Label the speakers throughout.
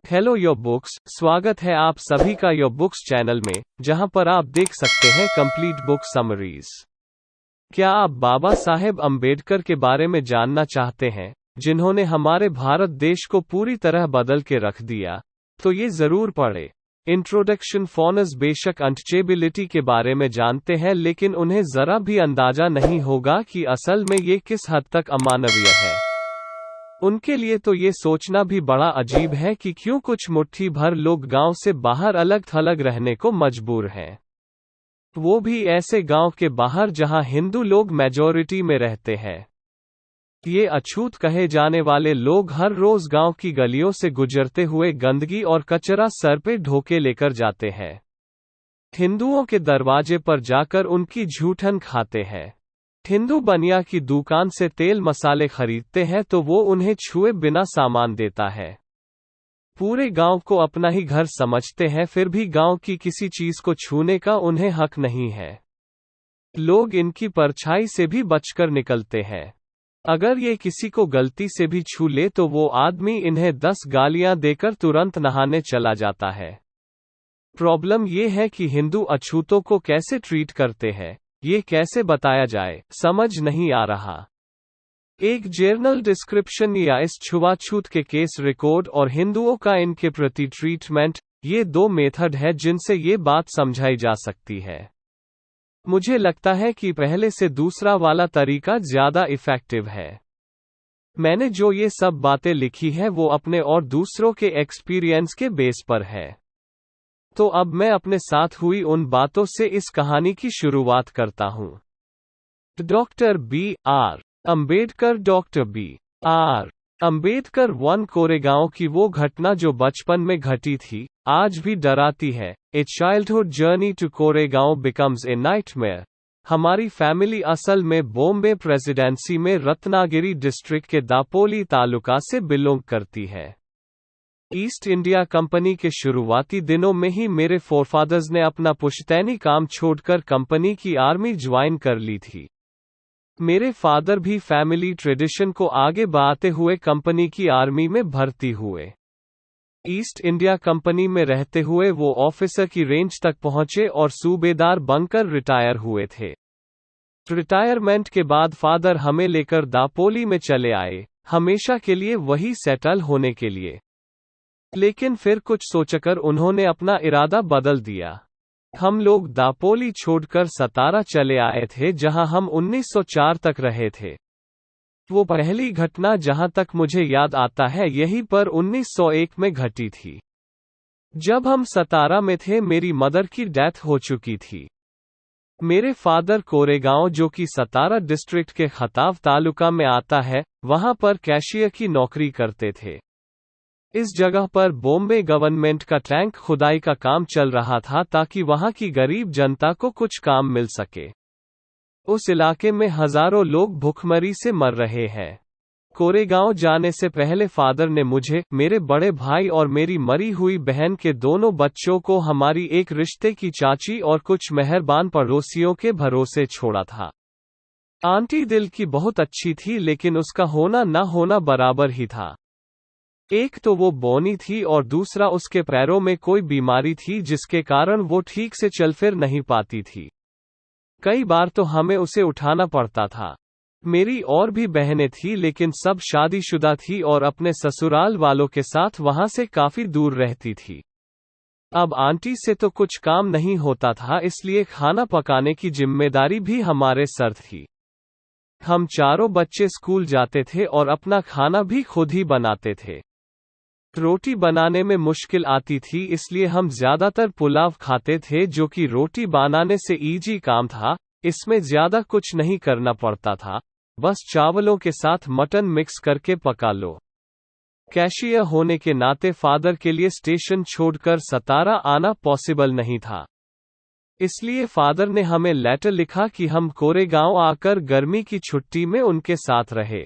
Speaker 1: Hello your books, स्वागत है आप सभी का योर बुक्स चैनल में, जहां पर आप देख सकते हैं कंप्लीट बुक समरीज। क्या आप बाबा साहेब अम्बेडकर के बारे में जानना चाहते हैं, जिन्होंने हमारे भारत देश को पूरी तरह बदल के रख दिया? तो ये जरूर पढ़े। इंट्रोडक्शन फॉनस बेशक अनटचेबिलिटी के बारे में जानते हैं, लेकिन उन्हें जरा भी अंदाजा नहीं होगा कि असल में ये किस हद तक अमानवीय है। उनके लिए तो ये सोचना भी बड़ा अजीब है कि क्यों कुछ मुट्ठी भर लोग गांव से बाहर अलग थलग रहने को मजबूर हैं। वो भी ऐसे गांव के बाहर जहां हिंदू लोग मेजॉरिटी में रहते हैं। ये अछूत कहे जाने वाले लोग हर रोज गांव की गलियों से गुजरते हुए गंदगी और कचरा सर पे ढोके लेकर जाते हैं। हिंदुओं के दरवाजे पर जाकर उनकी झूठन खाते हैं। हिंदू बनिया की दुकान से तेल मसाले खरीदते हैं तो वो उन्हें छुए बिना सामान देता है। पूरे गांव को अपना ही घर समझते हैं, फिर भी गांव की किसी चीज को छूने का उन्हें हक नहीं है। लोग इनकी परछाई से भी बचकर निकलते हैं। अगर ये किसी को गलती से भी छू ले तो वो आदमी इन्हें 10 गालियां देकर तुरंत नहाने चला जाता है। प्रॉब्लम ये है कि हिंदू अछूतों को कैसे ट्रीट करते हैं, ये कैसे बताया जाए, समझ नहीं आ रहा। एक जर्नल डिस्क्रिप्शन या इस छुआछूत के केस रिकॉर्ड और हिंदुओं का इनके प्रति ट्रीटमेंट, ये दो मेथड है जिनसे ये बात समझाई जा सकती है। मुझे लगता है कि पहले से दूसरा वाला तरीका ज्यादा इफेक्टिव है। मैंने जो ये सब बातें लिखी है वो अपने और दूसरों के एक्सपीरियंस के बेस पर है। तो अब मैं अपने साथ हुई उन बातों से इस कहानी की शुरुआत करता हूँ। Doctor B R Ambedkar. Doctor B R Ambedkar 1 Koregaon की वो घटना जो बचपन में घटी थी, आज भी डराती है। A childhood journey to Koregaon becomes a nightmare. हमारी फैमिली असल में बॉम्बे प्रेसिडेंसी में रत्नागिरी डिस्ट्रिक्ट के दापोली तालुका से बिलोंग करती है। ईस्ट इंडिया कंपनी के शुरुआती दिनों में ही मेरे फोरफादर्स ने अपना पुश्तैनी काम छोड़कर कंपनी की आर्मी ज्वाइन कर ली थी। मेरे फादर भी फैमिली ट्रेडिशन को आगे बढ़ाते हुए कंपनी की आर्मी में भर्ती हुए। ईस्ट इंडिया कंपनी में रहते हुए वो ऑफिसर की रेंज तक पहुंचे और सूबेदार बनकर रिटायर हुए थे। रिटायरमेंट के बाद फादर हमें लेकर दापोली में चले आए, हमेशा के लिए वही सेटल होने के लिए। लेकिन फिर कुछ सोचकर उन्होंने अपना इरादा बदल दिया। हम लोग दापोली छोड़कर सतारा चले आए थे, जहां हम 1904 तक रहे थे। वो पहली घटना जहां तक मुझे याद आता है यहीं पर 1901 में घटी थी। जब हम सतारा में थे मेरी मदर की डेथ हो चुकी थी। मेरे फादर कोरेगांव, जो कि सतारा डिस्ट्रिक्ट के खताव तालुका में आता है, वहां पर कैशियर की नौकरी करते थे। इस जगह पर बॉम्बे गवर्नमेंट का टैंक खुदाई का काम चल रहा था ताकि वहां की गरीब जनता को कुछ काम मिल सके। उस इलाके में हजारों लोग भूखमरी से मर रहे हैं। कोरेगांव जाने से पहले फादर ने मुझे, मेरे बड़े भाई और मेरी मरी हुई बहन के दोनों बच्चों को हमारी एक रिश्ते की चाची और कुछ मेहरबान पड़ोसियों के भरोसे छोड़ा था। आंटी दिल की बहुत अच्छी थी, लेकिन उसका होना ना होना बराबर ही था। एक तो वो बौनी थी और दूसरा उसके पैरों में कोई बीमारी थी जिसके कारण वो ठीक से चल फिर नहीं पाती थी। कई बार तो हमें उसे उठाना पड़ता था। मेरी और भी बहनें थी, लेकिन सब शादीशुदा थी और अपने ससुराल वालों के साथ वहां से काफी दूर रहती थी। अब आंटी से तो कुछ काम नहीं होता था, इसलिए खाना पकाने की जिम्मेदारी भी हमारे सर थी। हम चारों बच्चे स्कूल जाते थे और अपना खाना भी खुद ही बनाते थे। रोटी बनाने में मुश्किल आती थी, इसलिए हम ज्यादातर पुलाव खाते थे, जो कि रोटी बनाने से इजी काम था। इसमें ज्यादा कुछ नहीं करना पड़ता था, बस चावलों के साथ मटन मिक्स करके पका लो। कैशियर होने के नाते फादर के लिए स्टेशन छोड़कर सतारा आना पॉसिबल नहीं था। इसलिए फादर ने हमें लेटर लिखा कि हम कोरेगांव आकर गर्मी की छुट्टी में उनके साथ रहे।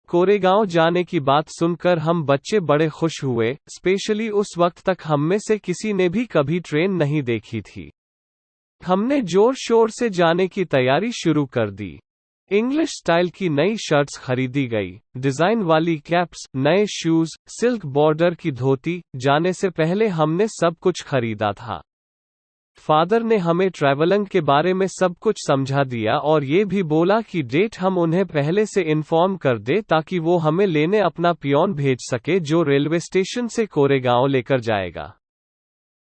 Speaker 1: कोरेगांव जाने की बात सुनकर हम बच्चे बड़े खुश हुए, स्पेशली उस वक्त तक हम में से किसी ने भी कभी ट्रेन नहीं देखी थी। हमने जोर शोर से जाने की तैयारी शुरू कर दी। इंग्लिश स्टाइल की नई शर्ट्स खरीदी गई, डिजाइन वाली कैप्स, नए शूज, सिल्क बॉर्डर की धोती। जाने से पहले हमने सब कुछ खरीदा था। फादर ने हमें ट्रैवलिंग के बारे में सब कुछ समझा दिया और ये भी बोला कि डेट हम उन्हें पहले से इन्फॉर्म कर दे ताकि वो हमें लेने अपना पियोन भेज सके जो रेलवे स्टेशन से कोरेगांव लेकर जाएगा।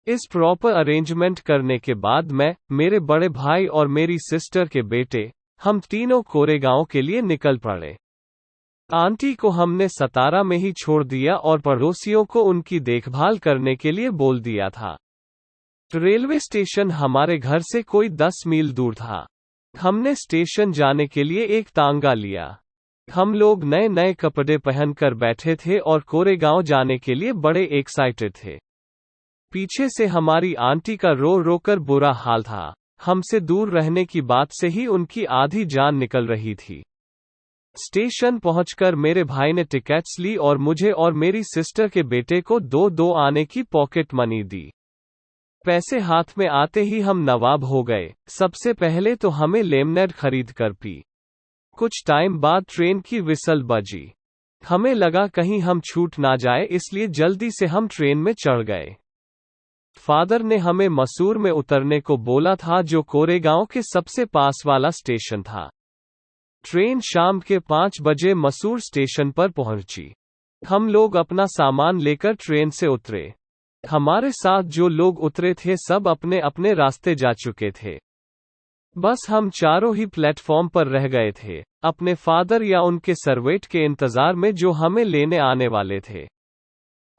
Speaker 1: इस प्रॉपर अरेंजमेंट करने के बाद मैं, मेरे बड़े भाई और मेरी सिस्टर के बेटे, हम तीनों कोरेगांव के लिए निकल पड़े। आंटी को हमने सतारा में ही छोड़ दिया और पड़ोसियों को उनकी देखभाल करने के लिए बोल दिया था। रेलवे स्टेशन हमारे घर से कोई 10 मील दूर था। हमने स्टेशन जाने के लिए एक तांगा लिया। हम लोग नए नए कपड़े पहनकर बैठे थे और कोरेगांव जाने के लिए बड़े एक्साइटेड थे। पीछे से हमारी आंटी का रो रो कर बुरा हाल था। हमसे दूर रहने की बात से ही उनकी आधी जान निकल रही थी। स्टेशन पहुंचकर मेरे भाई ने टिकट्स ली और मुझे और मेरी सिस्टर के बेटे को 2-2 आने की पॉकेट मनी दी। पैसे हाथ में आते ही हम नवाब हो गए। सबसे पहले तो हमें लेमनेड खरीद कर पी। कुछ टाइम बाद ट्रेन की विसल बजी। हमें लगा कहीं हम छूट ना जाए, इसलिए जल्दी से हम ट्रेन में चढ़ गए। फादर ने हमें मसूर में उतरने को बोला था, जो कोरेगांव के सबसे पास वाला स्टेशन था। ट्रेन शाम के 5 बजे मसूर स्टेशन पर पहुंची। हम लोग अपना सामान लेकर ट्रेन से उतरे। हमारे साथ जो लोग उतरे थे सब अपने अपने रास्ते जा चुके थे। बस हम चारों ही प्लेटफॉर्म पर रह गए थे, अपने फादर या उनके सर्वेंट के इंतजार में जो हमें लेने आने वाले थे।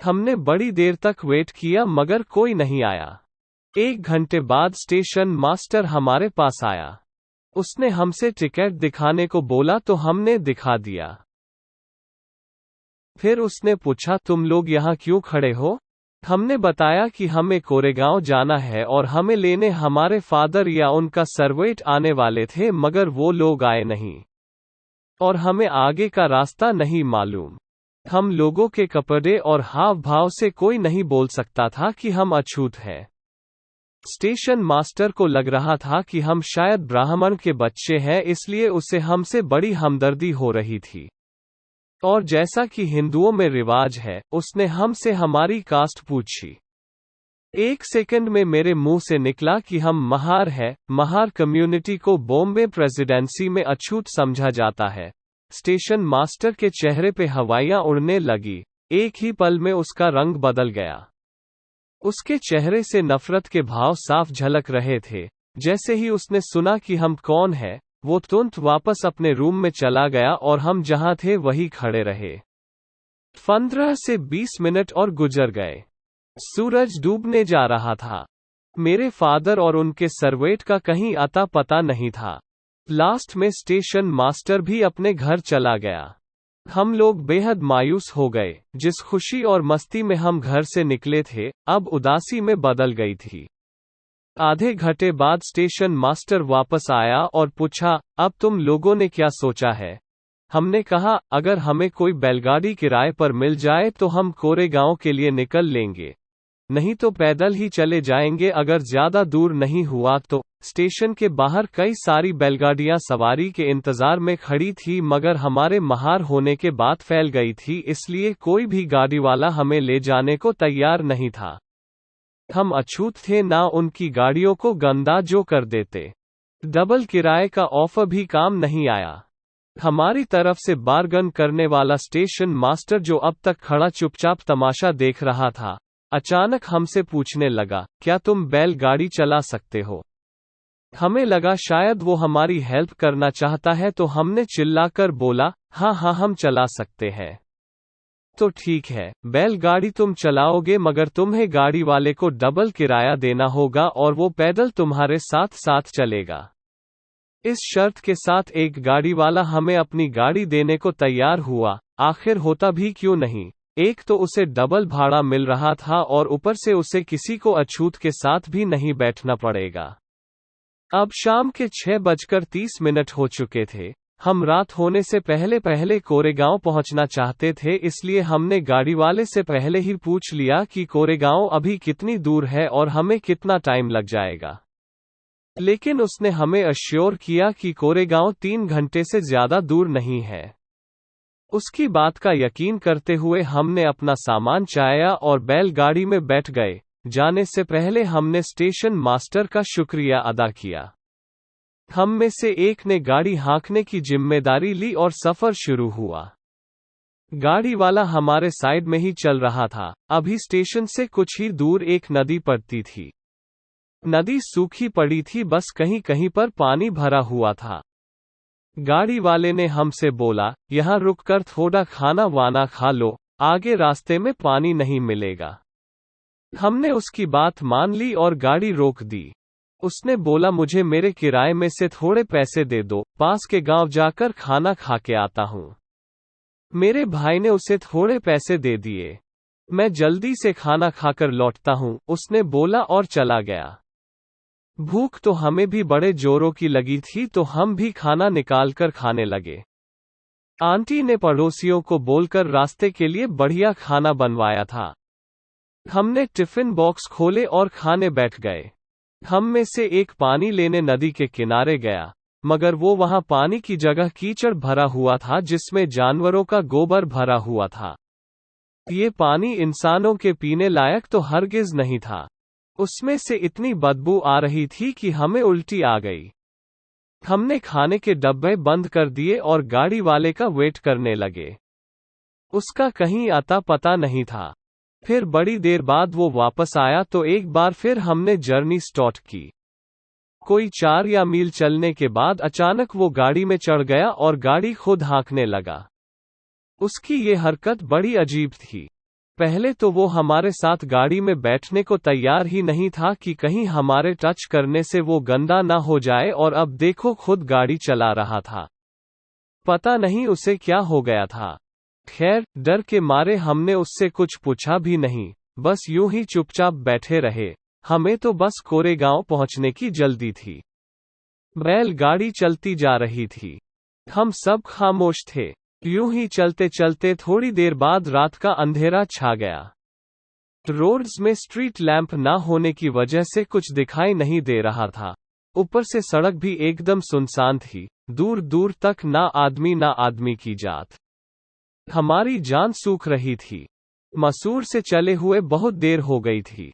Speaker 1: हमने बड़ी देर तक वेट किया मगर कोई नहीं आया। 1 घंटे बाद स्टेशन मास्टर हमारे पास आया। उसने हमसे टिकट दिखाने को बोला तो हमने दिखा दिया। फिर उसने पूछा, तुम लोग यहाँ क्यों खड़े हो? हमने बताया कि हमें कोरेगांव जाना है और हमें लेने हमारे फादर या उनका सर्वेंट आने वाले थे, मगर वो लोग आए नहीं और हमें आगे का रास्ता नहीं मालूम। हम लोगों के कपड़े और हाव भाव से कोई नहीं बोल सकता था कि हम अछूत हैं। स्टेशन मास्टर को लग रहा था कि हम शायद ब्राह्मण के बच्चे हैं, इसलिए उसे हमसे बड़ी हमदर्दी हो रही थी। और जैसा कि हिंदुओं में रिवाज है, उसने हमसे हमारी कास्ट पूछी। 1 सेकंड में मेरे मुंह से निकला कि हम महार हैं। महार कम्युनिटी को बॉम्बे प्रेसिडेंसी में अछूत समझा जाता है। स्टेशन मास्टर के चेहरे पे हवाइयां उड़ने लगी। एक ही पल में उसका रंग बदल गया। उसके चेहरे से नफरत के भाव साफ झलक रहे थे। जैसे ही उसने सुना कि हम कौन हैं, वो तुरंत वापस अपने रूम में चला गया और हम जहां थे वहीं खड़े रहे। 15 से 20 मिनट और गुजर गए। सूरज डूबने जा रहा था। मेरे फादर और उनके सर्वेंट का कहीं अता पता नहीं था। लास्ट में स्टेशन मास्टर भी अपने घर चला गया। हम लोग बेहद मायूस हो गए। जिस खुशी और मस्ती में हम घर से निकले थे, अब उदासी में बदल गई थी। आधे घंटे बाद स्टेशन मास्टर वापस आया और पूछा, अब तुम लोगों ने क्या सोचा है? हमने कहा, अगर हमें कोई बैलगाड़ी किराए पर मिल जाए तो हम कोरेगांव के लिए निकल लेंगे, नहीं तो पैदल ही चले जाएंगे अगर ज्यादा दूर नहीं हुआ तो। स्टेशन के बाहर कई सारी बैलगाड़ियां सवारी के इंतजार में खड़ी थी, मगर हमारे महार होने के बाद फैल गई थी, इसलिए कोई भी गाड़ी वाला हमें ले जाने को तैयार नहीं था। हम अछूत थे, ना उनकी गाड़ियों को गंदा जो कर देते। डबल किराए का ऑफर भी काम नहीं आया। हमारी तरफ से बार्गन करने वाला स्टेशन मास्टर, जो अब तक खड़ा चुपचाप तमाशा देख रहा था, अचानक हमसे पूछने लगा, क्या तुम बैलगाड़ी चला सकते हो? हमें लगा शायद वो हमारी हेल्प करना चाहता है, तो हमने चिल्लाकर बोला, हाँ हाँ हम चला सकते हैं। तो ठीक है, बैलगाड़ी तुम चलाओगे, मगर तुम्हें गाड़ी वाले को डबल किराया देना होगा और वो पैदल तुम्हारे साथ साथ चलेगा। इस शर्त के साथ एक गाड़ी वाला हमें अपनी गाड़ी देने को तैयार हुआ। आखिर होता भी क्यों नहीं, एक तो उसे डबल भाड़ा मिल रहा था और ऊपर से उसे किसी को अछूत के साथ भी नहीं बैठना पड़ेगा। अब शाम के 6:30 हो चुके थे। हम रात होने से पहले पहले कोरेगांव पहुंचना चाहते थे, इसलिए हमने गाड़ी वाले से पहले ही पूछ लिया कि कोरेगांव अभी कितनी दूर है और हमें कितना टाइम लग जाएगा। लेकिन उसने हमें अश्योर किया कि कोरेगांव 3 घंटे से ज्यादा दूर नहीं है। उसकी बात का यकीन करते हुए हमने अपना सामान चाया और बैलगाड़ी में बैठ गए। जाने से पहले हमने स्टेशन मास्टर का शुक्रिया अदा किया। हम में से एक ने गाड़ी हाँकने की जिम्मेदारी ली और सफर शुरू हुआ। गाड़ी वाला हमारे साइड में ही चल रहा था। अभी स्टेशन से कुछ ही दूर एक नदी पड़ती थी। नदी सूखी पड़ी थी, बस कहीं कहीं पर पानी भरा हुआ था। गाड़ी वाले ने हमसे बोला, यहाँ रुककर थोड़ा खाना वाना खा लो, आगे रास्ते में पानी नहीं मिलेगा। हमने उसकी बात मान ली और गाड़ी रोक दी। उसने बोला, मुझे मेरे किराए में से थोड़े पैसे दे दो, पास के गांव जाकर खाना खा के आता हूँ। मेरे भाई ने उसे थोड़े पैसे दे दिए। मैं जल्दी से खाना खाकर लौटता हूँ, उसने बोला और चला गया। भूख तो हमें भी बड़े जोरों की लगी थी, तो हम भी खाना निकालकर खाने लगे। आंटी ने पड़ोसियों को बोलकर रास्ते के लिए बढ़िया खाना बनवाया था। हमने टिफिन बॉक्स खोले और खाने बैठ गए। हम में से एक पानी लेने नदी के किनारे गया, मगर वो वहां पानी की जगह कीचड़ भरा हुआ था जिसमें जानवरों का गोबर भरा हुआ था। ये पानी इंसानों के पीने लायक तो हरगिज नहीं था। उसमें से इतनी बदबू आ रही थी कि हमें उल्टी आ गई। हमने खाने के डब्बे बंद कर दिए और गाड़ी वाले का वेट करने लगे। उसका कहीं आता पता नहीं था। फिर बड़ी देर बाद वो वापस आया तो एक बार फिर हमने जर्नी स्टार्ट की। कोई 4 या मील चलने के बाद अचानक वो गाड़ी में चढ़ गया और गाड़ी खुद हाँकने लगा। उसकी ये हरकत बड़ी अजीब थी। पहले तो वो हमारे साथ गाड़ी में बैठने को तैयार ही नहीं था कि कहीं हमारे टच करने से वो गंदा ना हो जाए, और अब देखो खुद गाड़ी चला रहा था। पता नहीं उसे क्या हो गया था। खैर, डर के मारे हमने उससे कुछ पूछा भी नहीं, बस यूं ही चुपचाप बैठे रहे। हमें तो बस कोरेगांव पहुंचने की जल्दी थी। बैलगाड़ी चलती जा रही थी। हम सब खामोश थे। यूं ही चलते चलते थोड़ी देर बाद रात का अंधेरा छा गया। रोड्स में स्ट्रीट लैंप ना होने की वजह से कुछ दिखाई नहीं दे रहा था। ऊपर से सड़क भी एकदम सुनसान थी, दूर दूर तक ना आदमी की जात। हमारी जान सूख रही थी। मसूर से चले हुए बहुत देर हो गई थी।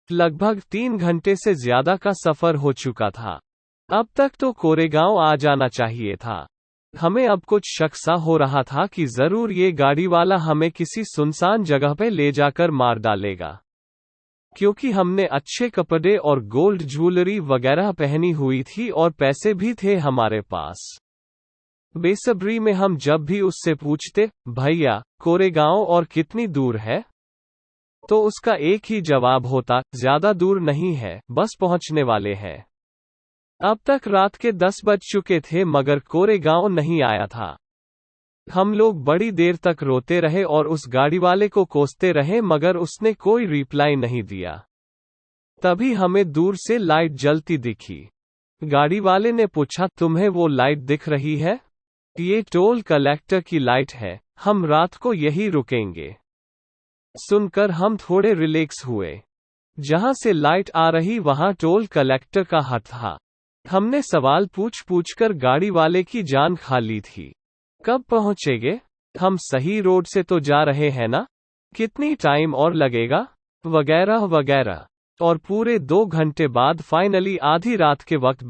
Speaker 1: लगभग 3 घंटे से ज्यादा का सफर हो चुका था। अब तक तो कोरेगांव आ जाना चाहिए था। हमें अब कुछ शक सा हो रहा था कि जरूर ये गाड़ी वाला हमें किसी सुनसान जगह पे ले जाकर मार डालेगा, क्योंकि हमने अच्छे कपड़े और गोल्ड ज्वेलरी वगैरह पहनी हुई थी और पैसे भी थे हमारे पास। बेसब्री में हम जब भी उससे पूछते, भैया कोरेगांव और कितनी दूर है, तो उसका एक ही जवाब होता, ज्यादा दूर नहीं है, बस पहुंचने वाले हैं। अब तक रात के 10 बज चुके थे मगर कोरेगांव नहीं आया था। हम लोग बड़ी देर तक रोते रहे और उस गाड़ी वाले को कोसते रहे, मगर उसने कोई रिप्लाई नहीं दिया। तभी हमें दूर से लाइट जलती दिखी। गाड़ी वाले ने पूछा, तुम्हें वो लाइट दिख रही है? ये टोल कलेक्टर की लाइट है, हम रात को यही रुकेंगे। सुनकर हम थोड़े रिलैक्स हुए। जहां से लाइट आ रही वहां टोल कलेक्टर का हट था। हमने सवाल पूछ कर गाड़ी वाले की जान खा ली थी। कब पहुंचेंगे? हम सही रोड से तो जा रहे हैं ना? कितनी टाइम और लगेगा? वगैरह वगैरह। और पूरे 2 घंटे बाद फाइनली आधी रात के वक्त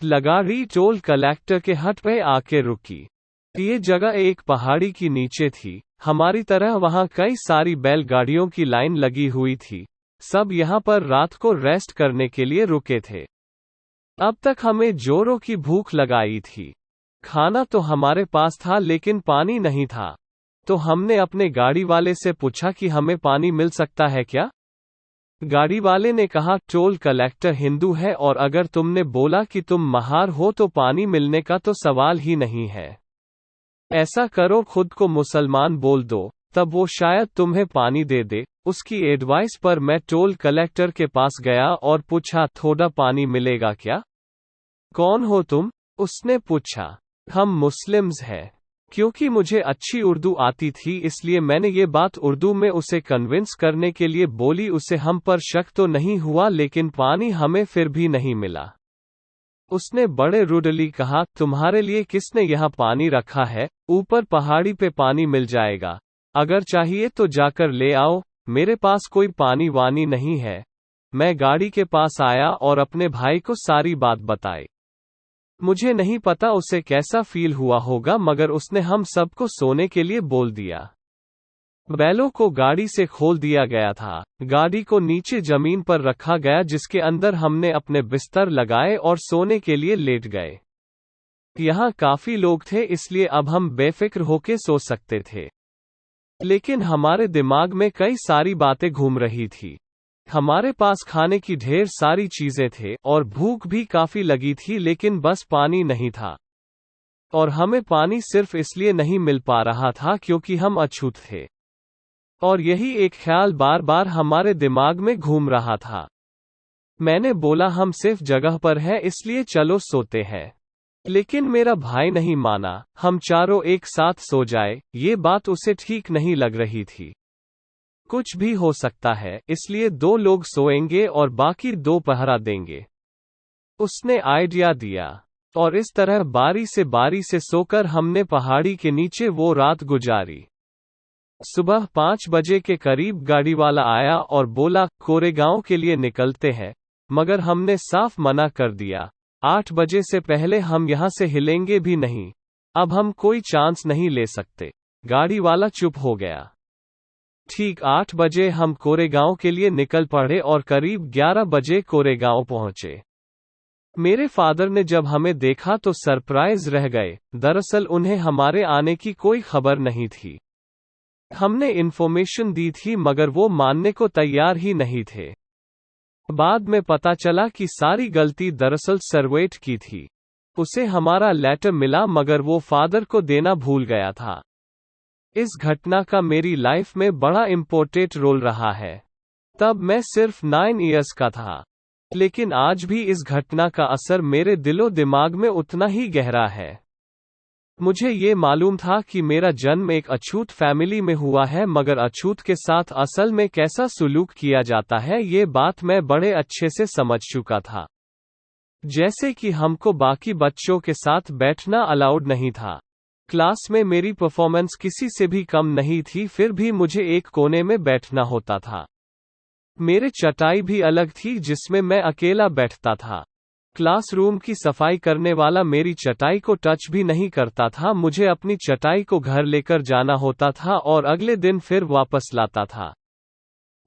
Speaker 1: गाड़ी टोल कलेक्टर के हट पे आके रुकी। ये जगह एक पहाड़ी की नीचे थी। हमारी तरह वहां कई सारी बैलगाड़ियों की लाइन लगी हुई थी। सब यहां पर रात को रेस्ट करने के लिए रुके थे। अब तक हमें जोरों की भूख लगाई थी। खाना तो हमारे पास था लेकिन पानी नहीं था। तो हमने अपने गाड़ी वाले से पूछा कि हमें पानी मिल सकता है क्या? गाड़ी वाले ने कहा, टोल कलेक्टर हिंदू है और अगर तुमने बोला कि तुम महार हो तो पानी मिलने का तो सवाल ही नहीं है। ऐसा करो, खुद को मुसलमान बोल दो, तब वो शायद तुम्हें पानी दे दे। उसकी एडवाइस पर मैं टोल कलेक्टर के पास गया और पूछा, थोड़ा पानी मिलेगा क्या? कौन हो तुम? उसने पूछा। हम मुस्लिम्स हैं। क्योंकि मुझे अच्छी उर्दू आती थी इसलिए मैंने ये बात उर्दू में उसे कन्विंस करने के लिए बोली। उसे हम पर शक तो नहीं हुआ लेकिन पानी हमें फिर भी नहीं मिला। उसने बड़े रूडली कहा, तुम्हारे लिए किसने यहाँ पानी रखा है? ऊपर पहाड़ी पे पानी मिल जाएगा, अगर चाहिए तो जाकर ले आओ। मेरे पास कोई पानी वानी नहीं है। मैं गाड़ी के पास आया और अपने भाई को सारी बात बताई। मुझे नहीं पता उसे कैसा फील हुआ होगा मगर उसने हम सबको सोने के लिए बोल दिया। बैलों को गाड़ी से खोल दिया गया था। गाड़ी को नीचे जमीन पर रखा गया जिसके अंदर हमने अपने बिस्तर लगाए और सोने के लिए लेट गए। यहाँ काफी लोग थे इसलिए अब हम बेफिक्र होके सो सकते थे। लेकिन हमारे दिमाग में कई सारी बातें घूम रही थी। हमारे पास खाने की ढेर सारी चीजें थे और भूख भी काफी लगी थी लेकिन बस पानी नहीं था। और हमें पानी सिर्फ इसलिए नहीं मिल पा रहा था क्योंकि हम अछूत थे। और यही एक ख्याल बार बार हमारे दिमाग में घूम रहा था। मैंने बोला हम सिर्फ जगह पर हैं इसलिए चलो सोते हैं। लेकिन मेरा भाई नहीं माना, हम चारों एक साथ सो जाए, ये बात उसे ठीक नहीं लग रही थी। कुछ भी हो सकता है इसलिए 2 लोग सोएंगे और बाकी 2 पहरा देंगे। उसने आइडिया दिया और इस तरह बारी से सोकर हमने पहाड़ी के नीचे वो रात गुजारी। सुबह 5 बजे के करीब गाड़ी वाला आया और बोला कोरेगांव के लिए निकलते हैं, मगर हमने साफ मना कर दिया। 8 बजे से पहले हम यहाँ से हिलेंगे भी नहीं। अब हम कोई चांस नहीं ले सकते। गाड़ी वाला चुप हो गया। ठीक 8 बजे हम कोरेगांव के लिए निकल पड़े और करीब 11 बजे कोरेगांव पहुंचे। मेरे फादर ने जब हमें देखा तो सरप्राइज रह गए। दरअसल उन्हें हमारे आने की कोई खबर नहीं थी। हमने इन्फॉर्मेशन दी थी मगर वो मानने को तैयार ही नहीं थे। बाद में पता चला कि सारी गलती दरअसल सरवेट की थी। उसे हमारा लेटर मिला मगर वो फादर को देना भूल गया था। इस घटना का मेरी लाइफ में बड़ा इम्पोर्टेंट रोल रहा है। तब मैं सिर्फ 9 इयर्स का था, लेकिन आज भी इस घटना का असर मेरे दिलो दिमाग में उतना ही गहरा है। मुझे ये मालूम था कि मेरा जन्म एक अछूत फैमिली में हुआ है मगर अछूत के साथ असल में कैसा सुलूक किया जाता है ये बात मैं बड़े अच्छे से समझ चुका था। जैसे कि हमको बाकी बच्चों के साथ बैठना अलाउड नहीं था। क्लास में मेरी परफॉर्मेंस किसी से भी कम नहीं थी फिर भी मुझे एक कोने में बैठना होता था। मेरे चटाई भी अलग थी जिसमें मैं अकेला बैठता था। क्लासरूम की सफाई करने वाला मेरी चटाई को टच भी नहीं करता था। मुझे अपनी चटाई को घर लेकर जाना होता था और अगले दिन फिर वापस लाता था।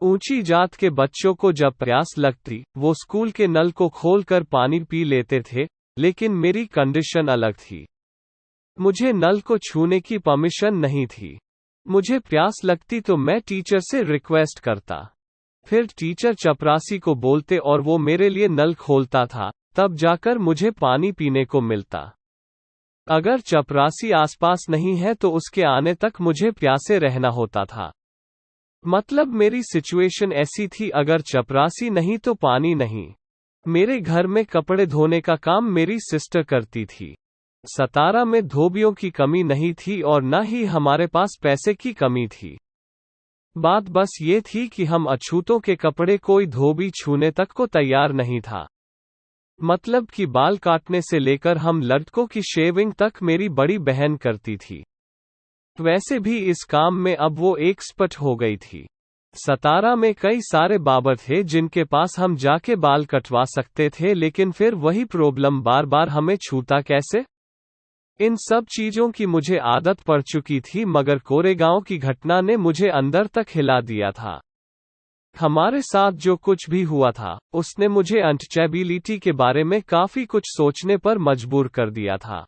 Speaker 1: ऊंची जात के बच्चों को जब प्यास लगती वो स्कूल के नल को खोलकर पानी पी लेते थे, लेकिन मेरी कंडीशन अलग थी। मुझे नल को छूने की परमिशन नहीं थी। मुझे प्यास लगती तो मैं टीचर से रिक्वेस्ट करता, फिर टीचर चपरासी को बोलते और वो मेरे लिए नल खोलता था, तब जाकर मुझे पानी पीने को मिलता। अगर चपरासी आसपास नहीं है तो उसके आने तक मुझे प्यासे रहना होता था। मतलब मेरी सिचुएशन ऐसी थी, अगर चपरासी नहीं तो पानी नहीं। मेरे घर में कपड़े धोने का काम मेरी सिस्टर करती थी। सतारा में धोबियों की कमी नहीं थी और न ही हमारे पास पैसे की कमी थी। बात बस ये थी कि हम अछूतों के कपड़े कोई धोबी छूने तक को तैयार नहीं था। मतलब कि बाल काटने से लेकर हम लड़कों की शेविंग तक मेरी बड़ी बहन करती थी। वैसे भी इस काम में अब वो एक्सपर्ट हो गई थी। सतारा में कई सारे बाबर थे जिनके पास हम जाके बाल कटवा सकते थे, लेकिन फिर वही प्रॉब्लम बार बार हमें छूता कैसे। इन सब चीजों की मुझे आदत पड़ चुकी थी मगर कोरेगांव की घटना ने मुझे अंदर तक हिला दिया था। हमारे साथ जो कुछ भी हुआ था उसने मुझे अनटचेबिलिटी के बारे में काफी कुछ सोचने पर मजबूर कर दिया था।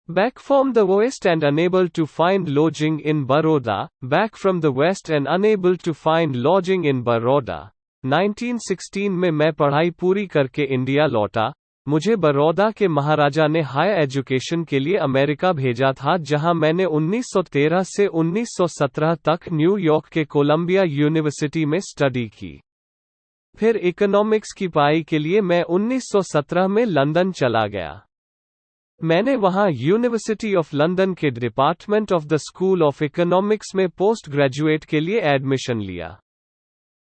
Speaker 1: Back from the West and unable to find lodging in Baroda, back from the West and unable to find lodging in Baroda। 1916 में मैं पढ़ाई पूरी करके इंडिया लौटा। मुझे बड़ौदा के महाराजा ने हायर एजुकेशन के लिए अमेरिका भेजा था, जहां मैंने 1913 से 1917 तक न्यूयॉर्क के कोलंबिया यूनिवर्सिटी में स्टडी की। फिर इकोनॉमिक्स की पढ़ाई के लिए मैं 1917 में लंदन चला गया। मैंने वहां यूनिवर्सिटी ऑफ लंदन के department of the school of economics में पोस्ट ग्रेजुएट के लिए एडमिशन लिया।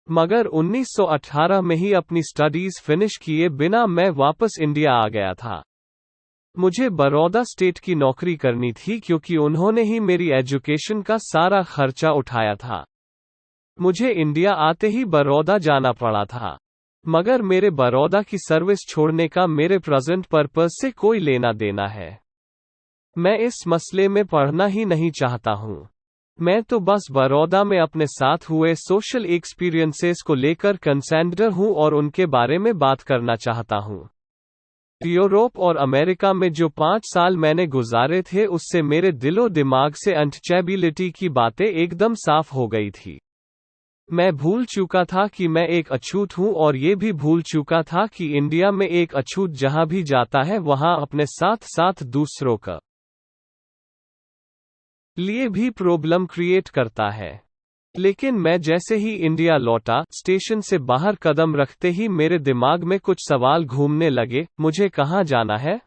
Speaker 1: मगर 1918 में ही अपनी स्टडीज फिनिश किए बिना मैं वापस इंडिया आ गया था। मुझे बड़ौदा स्टेट की नौकरी करनी थी क्योंकि उन्होंने ही मेरी एजुकेशन का सारा खर्चा उठाया था। मुझे इंडिया आते ही बड़ौदा जाना पड़ा था, मगर मेरे बड़ौदा की सर्विस छोड़ने का मेरे प्रेजेंट पर्पस से कोई लेना देना है। मैं इस मसले में पढ़ना ही नहीं चाहता हूँ। मैं तो बस बड़ौदा में अपने साथ हुए सोशल एक्सपीरियंसेस को लेकर कंसर्न्ड हूँ और उनके बारे में बात करना चाहता हूँ। यूरोप और अमेरिका में जो 5 साल मैंने गुजारे थे उससे मेरे दिलो दिमाग से अनटचेबिलिटी की बातें एकदम साफ हो गई थी। मैं भूल चुका था कि मैं एक अछूत हूँ और ये भी भूल चुका था कि इंडिया में एक अछूत जहाँ भी जाता है वहाँ अपने साथ साथ दूसरों का लिए भी प्रॉब्लम क्रिएट करता है। लेकिन मैं जैसे ही इंडिया लौटा, स्टेशन से बाहर कदम रखते ही मेरे दिमाग में कुछ सवाल घूमने लगे। मुझे कहाँ जाना है?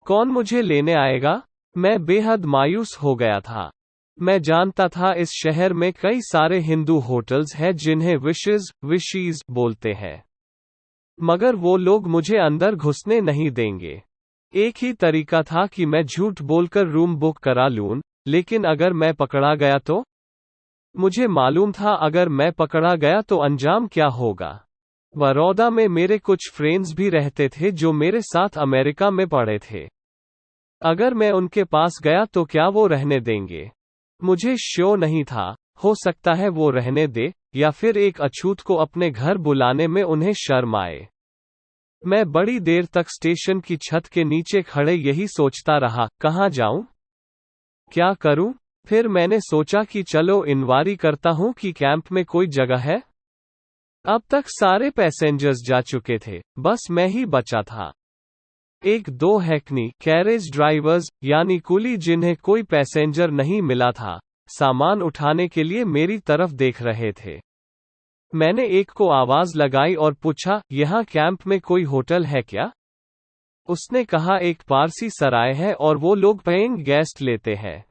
Speaker 1: कौन मुझे लेने आएगा? मैं बेहद मायूस हो गया था। मैं जानता था इस शहर में कई सारे हिंदू होटल्स हैं जिन्हें विशीज बोलते हैं, मगर वो लोग मुझे अंदर घुसने नहीं देंगे। एक ही तरीका था कि मैं झूठ बोलकर रूम बुक करा लूं, लेकिन अगर मैं पकड़ा गया तो? मुझे मालूम था अगर मैं पकड़ा गया तो अंजाम क्या होगा। बड़ौदा में मेरे कुछ फ्रेंड्स भी रहते थे जो मेरे साथ अमेरिका में पढ़े थे। अगर मैं उनके पास गया तो क्या वो रहने देंगे? मुझे श्योर नहीं था। हो सकता है वो रहने दे, या फिर एक अछूत को अपने घर बुलाने में उन्हें शर्म आए। मैं बड़ी देर तक स्टेशन की छत के नीचे खड़े यही सोचता रहा, कहाँ जाऊं? क्या करूं? फिर मैंने सोचा कि चलो इंक्वायरी करता हूं कि कैंप में कोई जगह है। अब तक सारे पैसेंजर्स जा चुके थे, बस मैं ही बचा था। एक दो हैकनी कैरेज ड्राइवर्स यानी कुली जिन्हें कोई पैसेंजर नहीं मिला था, सामान उठाने के लिए मेरी तरफ देख रहे थे। मैंने एक को आवाज लगाई और पूछा, यहाँ कैंप में कोई होटल है क्या? उसने कहा एक पारसी सराय है और वो लोग पेइंग गेस्ट लेते हैं।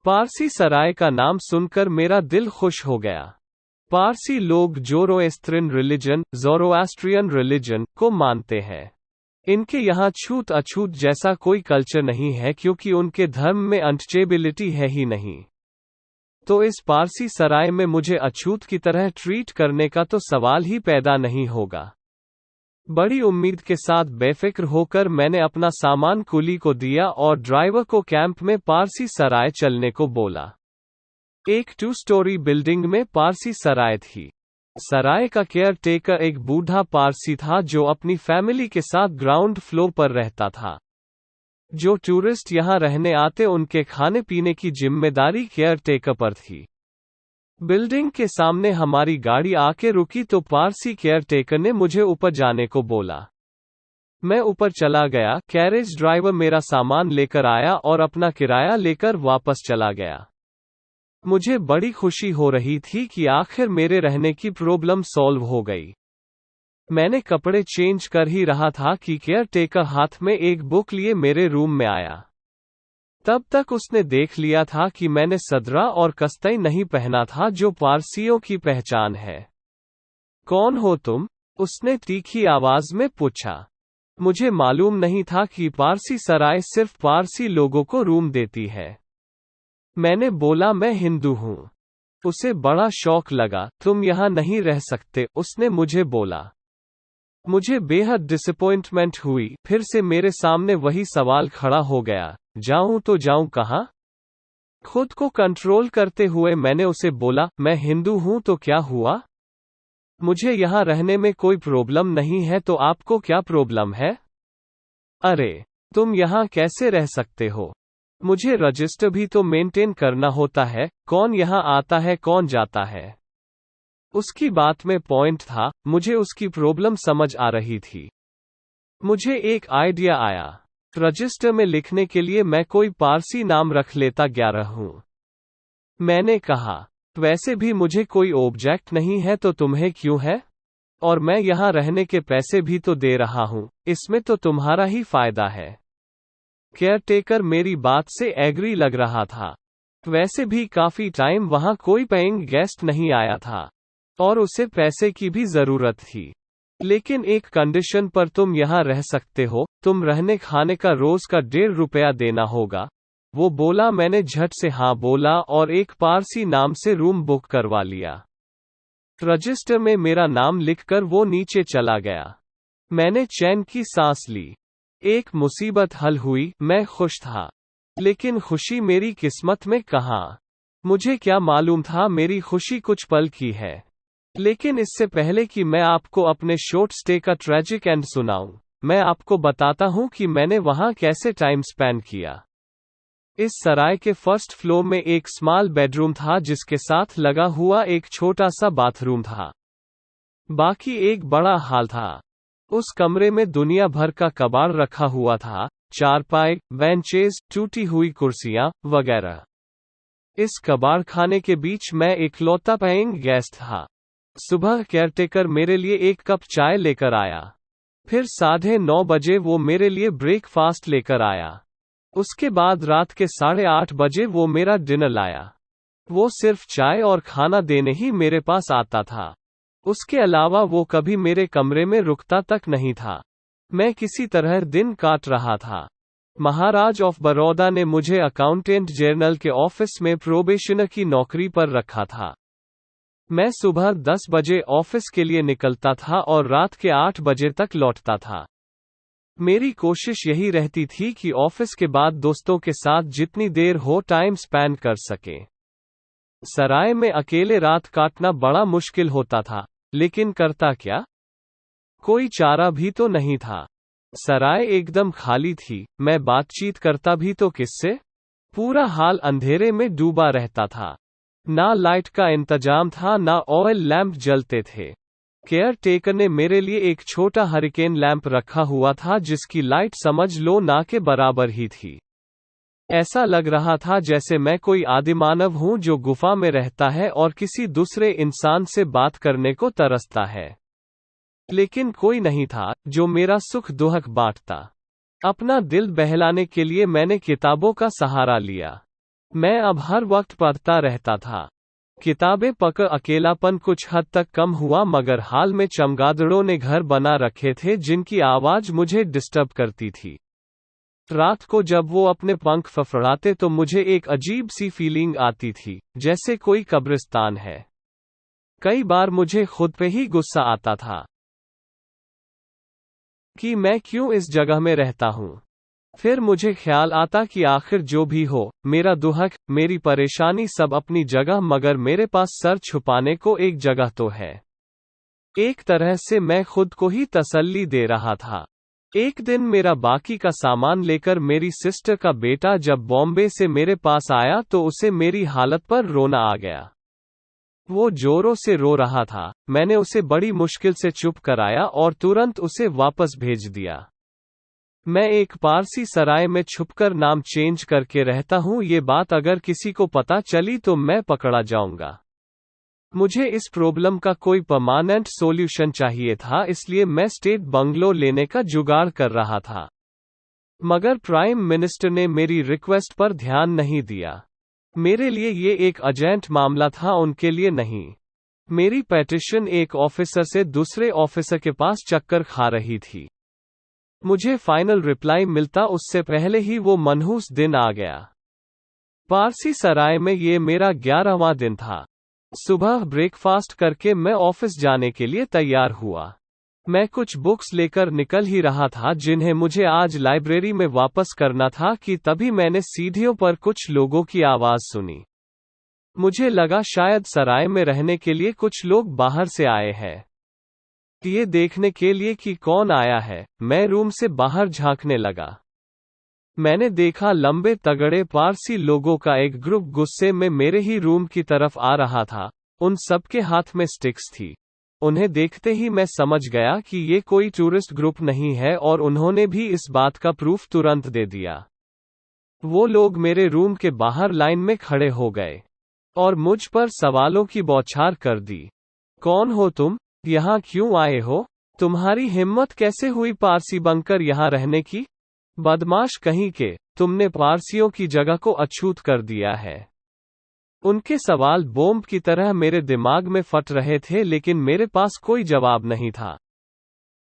Speaker 1: पारसी सराय का नाम सुनकर मेरा दिल खुश हो गया। पारसी लोग ज़ोरोएस्ट्रियन रिलीजन को मानते हैं। इनके यहाँ छूत अछूत जैसा कोई कल्चर नहीं है क्योंकि उनके धर्म में अनटचेबिलिटी है ही नहीं। तो इस पारसी सराय में मुझे अछूत की तरह ट्रीट करने का तो सवाल ही पैदा नहीं होगा। बड़ी उम्मीद के साथ बेफिक्र होकर मैंने अपना सामान कुली को दिया और ड्राइवर को कैंप में पारसी सराय चलने को बोला। एक 2 स्टोरी बिल्डिंग में पारसी सराय थी। सराय का केयर टेकर एक बूढ़ा पारसी था जो अपनी फैमिली के साथ ग्राउंड फ्लोर पर रहता था। जो टूरिस्ट यहाँ रहने आते उनके खाने पीने की जिम्मेदारी केयर टेकर पर थी। बिल्डिंग के सामने हमारी गाड़ी आके रुकी तो पारसी केयर टेकर ने मुझे ऊपर जाने को बोला। मैं ऊपर चला गया। कैरेज ड्राइवर मेरा सामान लेकर आया और अपना किराया लेकर वापस चला गया। मुझे बड़ी खुशी हो रही थी कि आखिर मेरे रहने की प्रॉब्लम सॉल्व हो गई। मैंने कपड़े चेंज कर ही रहा था कि केयर टेकर हाथ में एक बुक लिए मेरे रूम में आया। तब तक उसने देख लिया था कि मैंने सदरा और कस्तई नहीं पहना था जो पारसियों की पहचान है। कौन हो तुम? उसने तीखी आवाज में पूछा। मुझे मालूम नहीं था कि पारसी सराय सिर्फ पारसी लोगों को रूम देती है। मैंने बोला मैं हिंदू हूँ। उसे बड़ा शौक लगा। तुम यहाँ नहीं रह सकते, उसने मुझे बोला। मुझे बेहद डिसअपॉइंटमेंट हुई। फिर से मेरे सामने वही सवाल खड़ा हो गया, जाऊं तो जाऊं कहां? खुद को कंट्रोल करते हुए मैंने उसे बोला, मैं हिंदू हूं तो क्या हुआ? मुझे यहाँ रहने में कोई प्रॉब्लम नहीं है, तो आपको क्या प्रॉब्लम है? अरे, तुम यहाँ कैसे रह सकते हो? मुझे रजिस्टर भी तो मेंटेन करना होता है, कौन यहाँ आता है कौन जाता है। उसकी बात में पॉइंट था। मुझे उसकी प्रॉब्लम समझ आ रही थी। मुझे एक आइडिया आया। रजिस्टर में लिखने के लिए मैं कोई पारसी नाम रख लेता 11 हूँ। मैंने कहा, वैसे भी मुझे कोई ऑब्जेक्ट नहीं है तो तुम्हें क्यों है? और मैं यहाँ रहने के पैसे भी तो दे रहा हूँ, इसमें तो तुम्हारा ही फायदा है। केयरटेकर मेरी बात से एग्री लग रहा था। वैसे भी काफी टाइम वहां कोई पेइंग गेस्ट नहीं आया था और उसे पैसे की भी जरूरत थी। लेकिन एक कंडीशन पर तुम यहाँ रह सकते हो, तुम रहने खाने का रोज का ₹1.5 देना होगा। वो बोला। मैंने झट से हाँ बोला और एक पारसी नाम से रूम बुक करवा लिया। रजिस्टर में मेरा नाम लिखकर वो नीचे चला गया। मैंने चैन की सांस ली। एक मुसीबत हल हुई, मैं खुश था। लेकिन खुशी मेरी किस्मत में कहाँ? मुझे क्या मालूम था मेरी खुशी कुछ पल की है। लेकिन इससे पहले कि मैं आपको अपने शॉर्ट स्टे का ट्रेजिक एंड सुनाऊं, मैं आपको बताता हूं कि मैंने वहां कैसे टाइम स्पेंड किया। इस सराय के फर्स्ट फ्लोर में एक स्मॉल बेडरूम था जिसके साथ लगा हुआ एक छोटा सा बाथरूम था। बाकी एक बड़ा हॉल था। उस कमरे में दुनिया भर का कबाड़ रखा हुआ था, चारपाई, बेंचेस, टूटी हुई कुर्सियां वगैरह। इस कबाड़ खाने के बीच मैं इकलौता पेइंग गेस्ट था। सुबह केयरटेकर मेरे लिए एक कप चाय लेकर आया। फिर 9:30 बजे वो मेरे लिए ब्रेकफास्ट लेकर आया। उसके बाद रात के 8:30 बजे वो मेरा डिनर लाया। वो सिर्फ चाय और खाना देने ही मेरे पास आता था। उसके अलावा वो कभी मेरे कमरे में रुकता तक नहीं था। मैं किसी तरह दिन काट रहा था। महाराज ऑफ बड़ौदा ने मुझे अकाउंटेंट जनरल के ऑफिस में प्रोबेशनर की नौकरी पर रखा था। मैं सुबह 10 बजे ऑफिस के लिए निकलता था और रात के 8 बजे तक लौटता था। मेरी कोशिश यही रहती थी कि ऑफिस के बाद दोस्तों के साथ जितनी देर हो टाइम स्पेंड कर सके। सराय में अकेले रात काटना बड़ा मुश्किल होता था, लेकिन करता क्या? कोई चारा भी तो नहीं था। सराय एकदम खाली थी, मैं बातचीत करता भी तो किससे? पूरा हाल अंधेरे में डूबा रहता था। ना लाइट का इंतजाम था, ना ऑयल लैंप जलते थे। केयर टेकर ने मेरे लिए एक छोटा हरिकेन लैंप रखा हुआ था जिसकी लाइट समझ लो ना के बराबर ही थी। ऐसा लग रहा था जैसे मैं कोई आदिमानव हूं जो गुफा में रहता है और किसी दूसरे इंसान से बात करने को तरसता है। लेकिन कोई नहीं था जो मेरा सुख दुख बांटता। अपना दिल बहलाने के लिए मैंने किताबों का सहारा लिया। मैं अब हर वक्त पढ़ता रहता था। किताबें पढ़कर अकेलापन कुछ हद तक कम हुआ, मगर हाल में चमगादड़ों ने घर बना रखे थे जिनकी आवाज मुझे डिस्टर्ब करती थी। रात को जब वो अपने पंख फफड़ाते तो मुझे एक अजीब सी फीलिंग आती थी, जैसे कोई कब्रिस्तान है। कई बार मुझे खुद पे ही गुस्सा आता था कि मैं क्यों इस जगह में रहता हूँ। फिर मुझे ख्याल आता कि आखिर जो भी हो, मेरा दुख, मेरी परेशानी सब अपनी जगह, मगर मेरे पास सर छुपाने को एक जगह तो है। एक तरह से मैं खुद को ही तसल्ली दे रहा था। एक दिन मेरा बाकी का सामान लेकर मेरी सिस्टर का बेटा जब बॉम्बे से मेरे पास आया तो उसे मेरी हालत पर रोना आ गया। वो जोरों से रो रहा था। मैंने उसे बड़ी मुश्किल से चुप कराया और तुरंत उसे वापस भेज दिया। मैं एक पारसी सराय में छुपकर नाम चेंज करके रहता हूँ। ये बात अगर किसी को पता चली तो मैं पकड़ा जाऊंगा। मुझे इस प्रॉब्लम का कोई परमानेंट सॉल्यूशन चाहिए था, इसलिए मैं स्टेट बंगलो लेने का जुगाड़ कर रहा था। मगर प्राइम मिनिस्टर ने मेरी रिक्वेस्ट पर ध्यान नहीं दिया। मेरे लिए ये एक अर्जेंट मामला था, उनके लिए नहीं। मेरी पेटिशन एक ऑफिसर से दूसरे ऑफिसर के पास चक्कर खा रही थी। मुझे फाइनल रिप्लाई मिलता उससे पहले ही वो मनहूस दिन आ गया। पारसी सराय में ये मेरा 11वां दिन था। सुबह ब्रेकफास्ट करके मैं ऑफिस जाने के लिए तैयार हुआ। मैं कुछ बुक्स लेकर निकल ही रहा था जिन्हें मुझे आज लाइब्रेरी में वापस करना था कि तभी मैंने सीढ़ियों पर कुछ लोगों की आवाज सुनी। मुझे लगा शायद सराय में रहने के लिए कुछ लोग बाहर से आए हैं। ये देखने के लिए कि कौन आया है, मैं रूम से बाहर झांकने लगा। मैंने देखा लंबे तगड़े पारसी लोगों का एक ग्रुप गुस्से में मेरे ही रूम की तरफ आ रहा था। उन सबके हाथ में स्टिक्स थी। उन्हें देखते ही मैं समझ गया कि ये कोई टूरिस्ट ग्रुप नहीं है और उन्होंने भी इस बात का प्रूफ तुरंत दे दिया। वो लोग मेरे रूम के बाहर लाइन में खड़े हो गए और मुझ पर सवालों की बौछार कर दी। कौन हो तुम? यहाँ क्यों आए हो? तुम्हारी हिम्मत कैसे हुई पारसी बनकर यहाँ रहने की? बदमाश कहीं के, तुमने पारसियों की जगह को अछूत कर दिया है। उनके सवाल बॉम्ब की तरह मेरे दिमाग में फट रहे थे, लेकिन मेरे पास कोई जवाब नहीं था।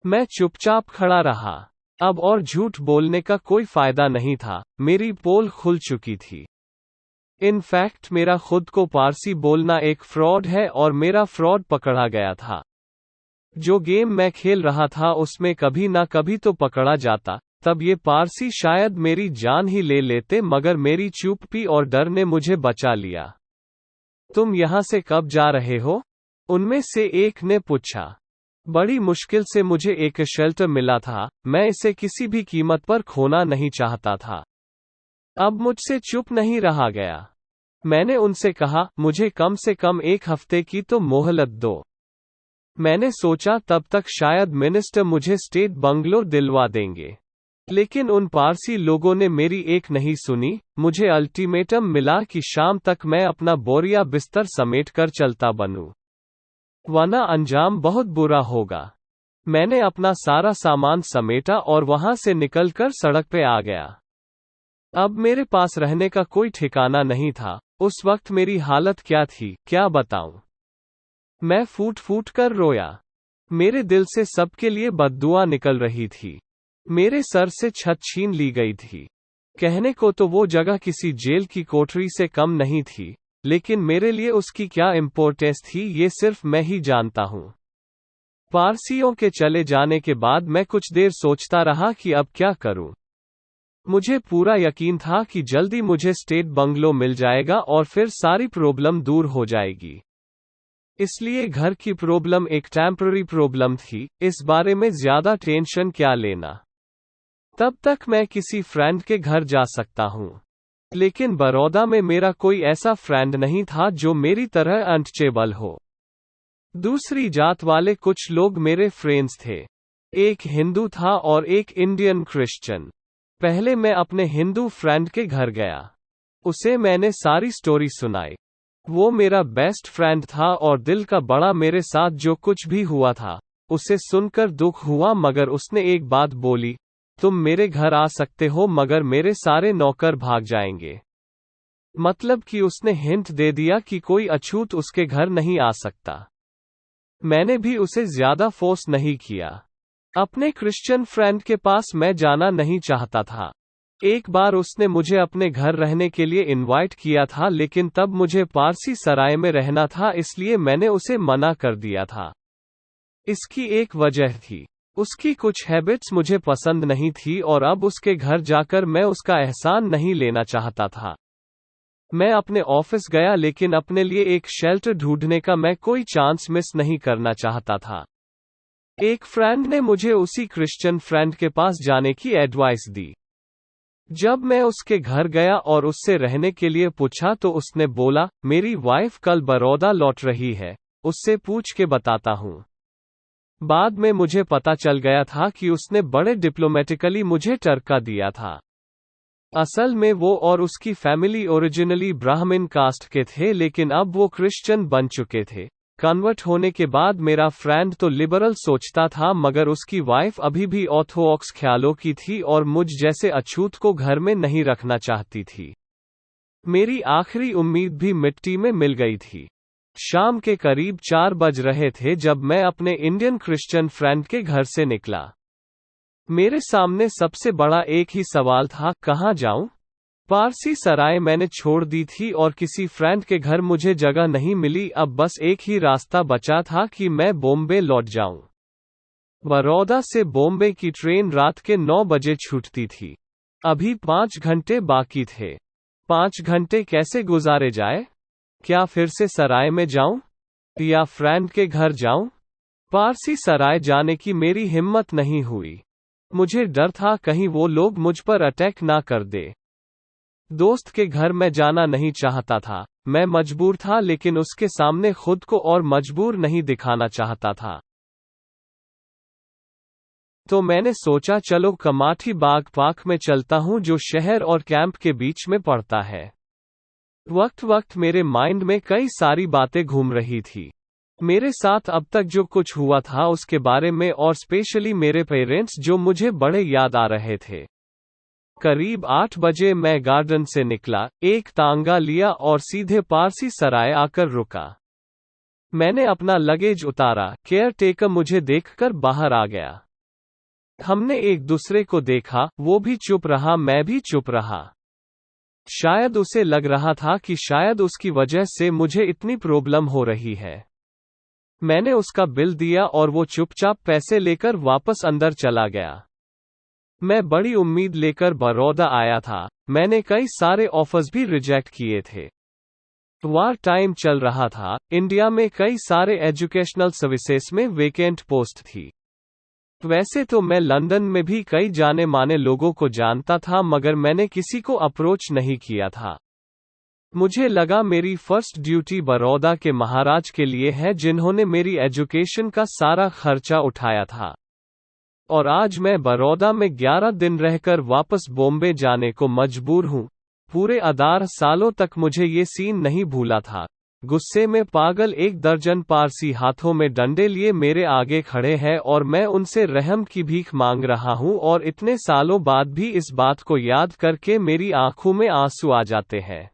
Speaker 1: मैं चुपचाप खड़ा रहा। अब और झूठ बोलने का कोई फायदा नहीं था, मेरी पोल खुल चुकी थी। इनफैक्ट मेरा खुद को पारसी बोलना एक फ्रॉड है और मेरा फ्रॉड पकड़ा गया था। जो गेम मैं खेल रहा था उसमें कभी ना कभी तो पकड़ा जाता, तब ये पारसी शायद मेरी जान ही ले लेते, मगर मेरी चुप्पी और डर ने मुझे बचा लिया। तुम यहाँ से कब जा रहे हो? उनमें से एक ने पूछा। बड़ी मुश्किल से मुझे एक शेल्टर मिला था, मैं इसे किसी भी कीमत पर खोना नहीं चाहता था। अब मुझसे चुप नहीं रहा गया। मैंने उनसे कहा, मुझे कम से कम 1 हफ्ते की तो मोहलत दो। मैंने सोचा तब तक शायद मिनिस्टर मुझे स्टेट बंगलो दिलवा देंगे, लेकिन उन पारसी लोगों ने मेरी एक नहीं सुनी। मुझे अल्टीमेटम मिला कि शाम तक मैं अपना बोरिया बिस्तर समेट कर चलता बनूं, वरना अंजाम बहुत बुरा होगा। मैंने अपना सारा सामान समेटा और वहां से निकलकर सड़क पे आ गया। अब मेरे पास रहने का कोई ठिकाना नहीं था। उस वक्त मेरी हालत क्या थी, क्या बताऊं। मैं फूट फूट कर रोया। मेरे दिल से सबके लिए बद्दुआ निकल रही थी। मेरे सर से छत छीन ली गई थी। कहने को तो वो जगह किसी जेल की कोठरी से कम नहीं थी, लेकिन मेरे लिए उसकी क्या इम्पोर्टेंस थी ये सिर्फ मैं ही जानता हूँ। पारसियों के चले जाने के बाद मैं कुछ देर सोचता रहा कि अब क्या करूं। मुझे पूरा यकीन था कि जल्दी मुझे स्टेट बंगलो मिल जाएगा और फिर सारी प्रॉब्लम दूर हो जाएगी। इसलिए घर की प्रॉब्लम एक टेम्पररी प्रॉब्लम थी, इस बारे में ज्यादा टेंशन क्या लेना। तब तक मैं किसी फ्रेंड के घर जा सकता हूँ। लेकिन बड़ौदा में मेरा कोई ऐसा फ्रेंड नहीं था जो मेरी तरह अनटचेबल हो। दूसरी जात वाले कुछ लोग मेरे फ्रेंड्स थे। एक हिंदू था और एक इंडियन क्रिश्चियन। पहले मैं अपने हिंदू फ्रेंड के घर गया। उसे मैंने सारी स्टोरी सुनाई। वो मेरा बेस्ट फ्रेंड था और दिल का बड़ा मेरे साथ जो कुछ भी हुआ था उसे सुनकर दुख हुआ, मगर उसने एक बात बोली, तुम मेरे घर आ सकते हो मगर मेरे सारे नौकर भाग जाएंगे। मतलब कि उसने हिंट दे दिया कि कोई अछूत उसके घर नहीं आ सकता। मैंने भी उसे ज्यादा फोर्स नहीं किया। अपने क्रिश्चियन फ्रेंड के पास मैं जाना नहीं चाहता था। एक बार उसने मुझे अपने घर रहने के लिए इनवाइट किया था, लेकिन तब मुझे पारसी सराय में रहना था, इसलिए मैंने उसे मना कर दिया था। इसकी एक वजह थी, उसकी कुछ हैबिट्स मुझे पसंद नहीं थी और अब उसके घर जाकर मैं उसका एहसान नहीं लेना चाहता था। मैं अपने ऑफिस गया, लेकिन अपने लिए एक शेल्टर ढूंढने का मैं कोई चांस मिस नहीं करना चाहता था। एक फ्रेंड ने मुझे उसी क्रिश्चियन फ्रेंड के पास जाने की एडवाइस दी। जब मैं उसके घर गया और उससे रहने के लिए पूछा तो उसने बोला, मेरी वाइफ कल बड़ौदा लौट रही है, उससे पूछ के बताता हूँ। बाद में मुझे पता चल गया था कि उसने बड़े डिप्लोमेटिकली मुझे टरका दिया था। असल में वो और उसकी फैमिली ओरिजिनली ब्राह्मण कास्ट के थे, लेकिन अब वो क्रिश्चियन बन चुके थे। कन्वर्ट होने के बाद मेरा फ्रेंड तो लिबरल सोचता था, मगर उसकी वाइफ अभी भी ऑर्थोडॉक्स ख्यालों की थी और मुझ जैसे अछूत को घर में नहीं रखना चाहती थी। मेरी आखिरी उम्मीद भी मिट्टी में मिल गई थी। शाम के करीब 4 बज रहे थे जब मैं अपने इंडियन क्रिश्चियन फ्रेंड के घर से निकला। मेरे सामने सबसे बड़ा एक ही सवाल था, कहाँ जाऊं? पारसी सराय मैंने छोड़ दी थी और किसी फ्रेंड के घर मुझे जगह नहीं मिली। अब बस एक ही रास्ता बचा था कि मैं बॉम्बे लौट जाऊं। बड़ौदा से बॉम्बे की ट्रेन रात के 9 बजे छूटती थी। अभी 5 घंटे बाकी थे। 5 घंटे कैसे गुजारे जाए? क्या फिर से सराय में जाऊं या फ्रेंड के घर जाऊं? पारसी सराय जाने की मेरी हिम्मत नहीं हुई। मुझे डर था कहीं वो लोग मुझ पर अटैक ना कर दे। दोस्त के घर मैं जाना नहीं चाहता था। मैं मजबूर था, लेकिन उसके सामने खुद को और मजबूर नहीं दिखाना चाहता था। तो मैंने सोचा चलो कमाठी बाग पार्क में चलता हूं, जो शहर और कैंप के बीच में पड़ता है। वक्त मेरे माइंड में कई सारी बातें घूम रही थी। मेरे साथ अब तक जो कुछ हुआ था उसके बारे में, और स्पेशली मेरे पेरेंट्स जो मुझे बड़े याद आ रहे थे। करीब 8 बजे मैं गार्डन से निकला, एक तांगा लिया और सीधे पारसी सराय आकर रुका। मैंने अपना लगेज उतारा, केयर टेकर मुझे देखकर बाहर आ गया। हमने एक दूसरे को देखा, वो भी चुप रहा, मैं भी चुप रहा। शायद उसे लग रहा था कि शायद उसकी वजह से मुझे इतनी प्रॉब्लम हो रही है। मैंने उसका बिल दिया और वो चुपचाप पैसे लेकर वापस अंदर चला गया। मैं बड़ी उम्मीद लेकर बड़ौदा आया था। मैंने कई सारे ऑफर्स भी रिजेक्ट किए थे। वार टाइम चल रहा था, इंडिया में कई सारे एजुकेशनल सर्विसेज में वेकेंट पोस्ट थी। वैसे तो मैं लंदन में भी कई जाने माने लोगों को जानता था, मगर मैंने किसी को अप्रोच नहीं किया था। मुझे लगा मेरी फर्स्ट ड्यूटी बड़ौदा के महाराज के लिए है, जिन्होंने मेरी एजुकेशन का सारा खर्चा उठाया था। और आज मैं बड़ौदा में 11 दिन रहकर वापस बॉम्बे जाने को मजबूर हूँ। पूरे 18 सालों तक मुझे ये सीन नहीं भूला था। गुस्से में पागल 1 दर्जन पारसी हाथों में डंडे लिए मेरे आगे खड़े हैं और मैं उनसे रहम की भीख मांग रहा हूँ, और इतने सालों बाद भी इस बात को याद करके मेरी आंखों में आंसू आ जाते हैं।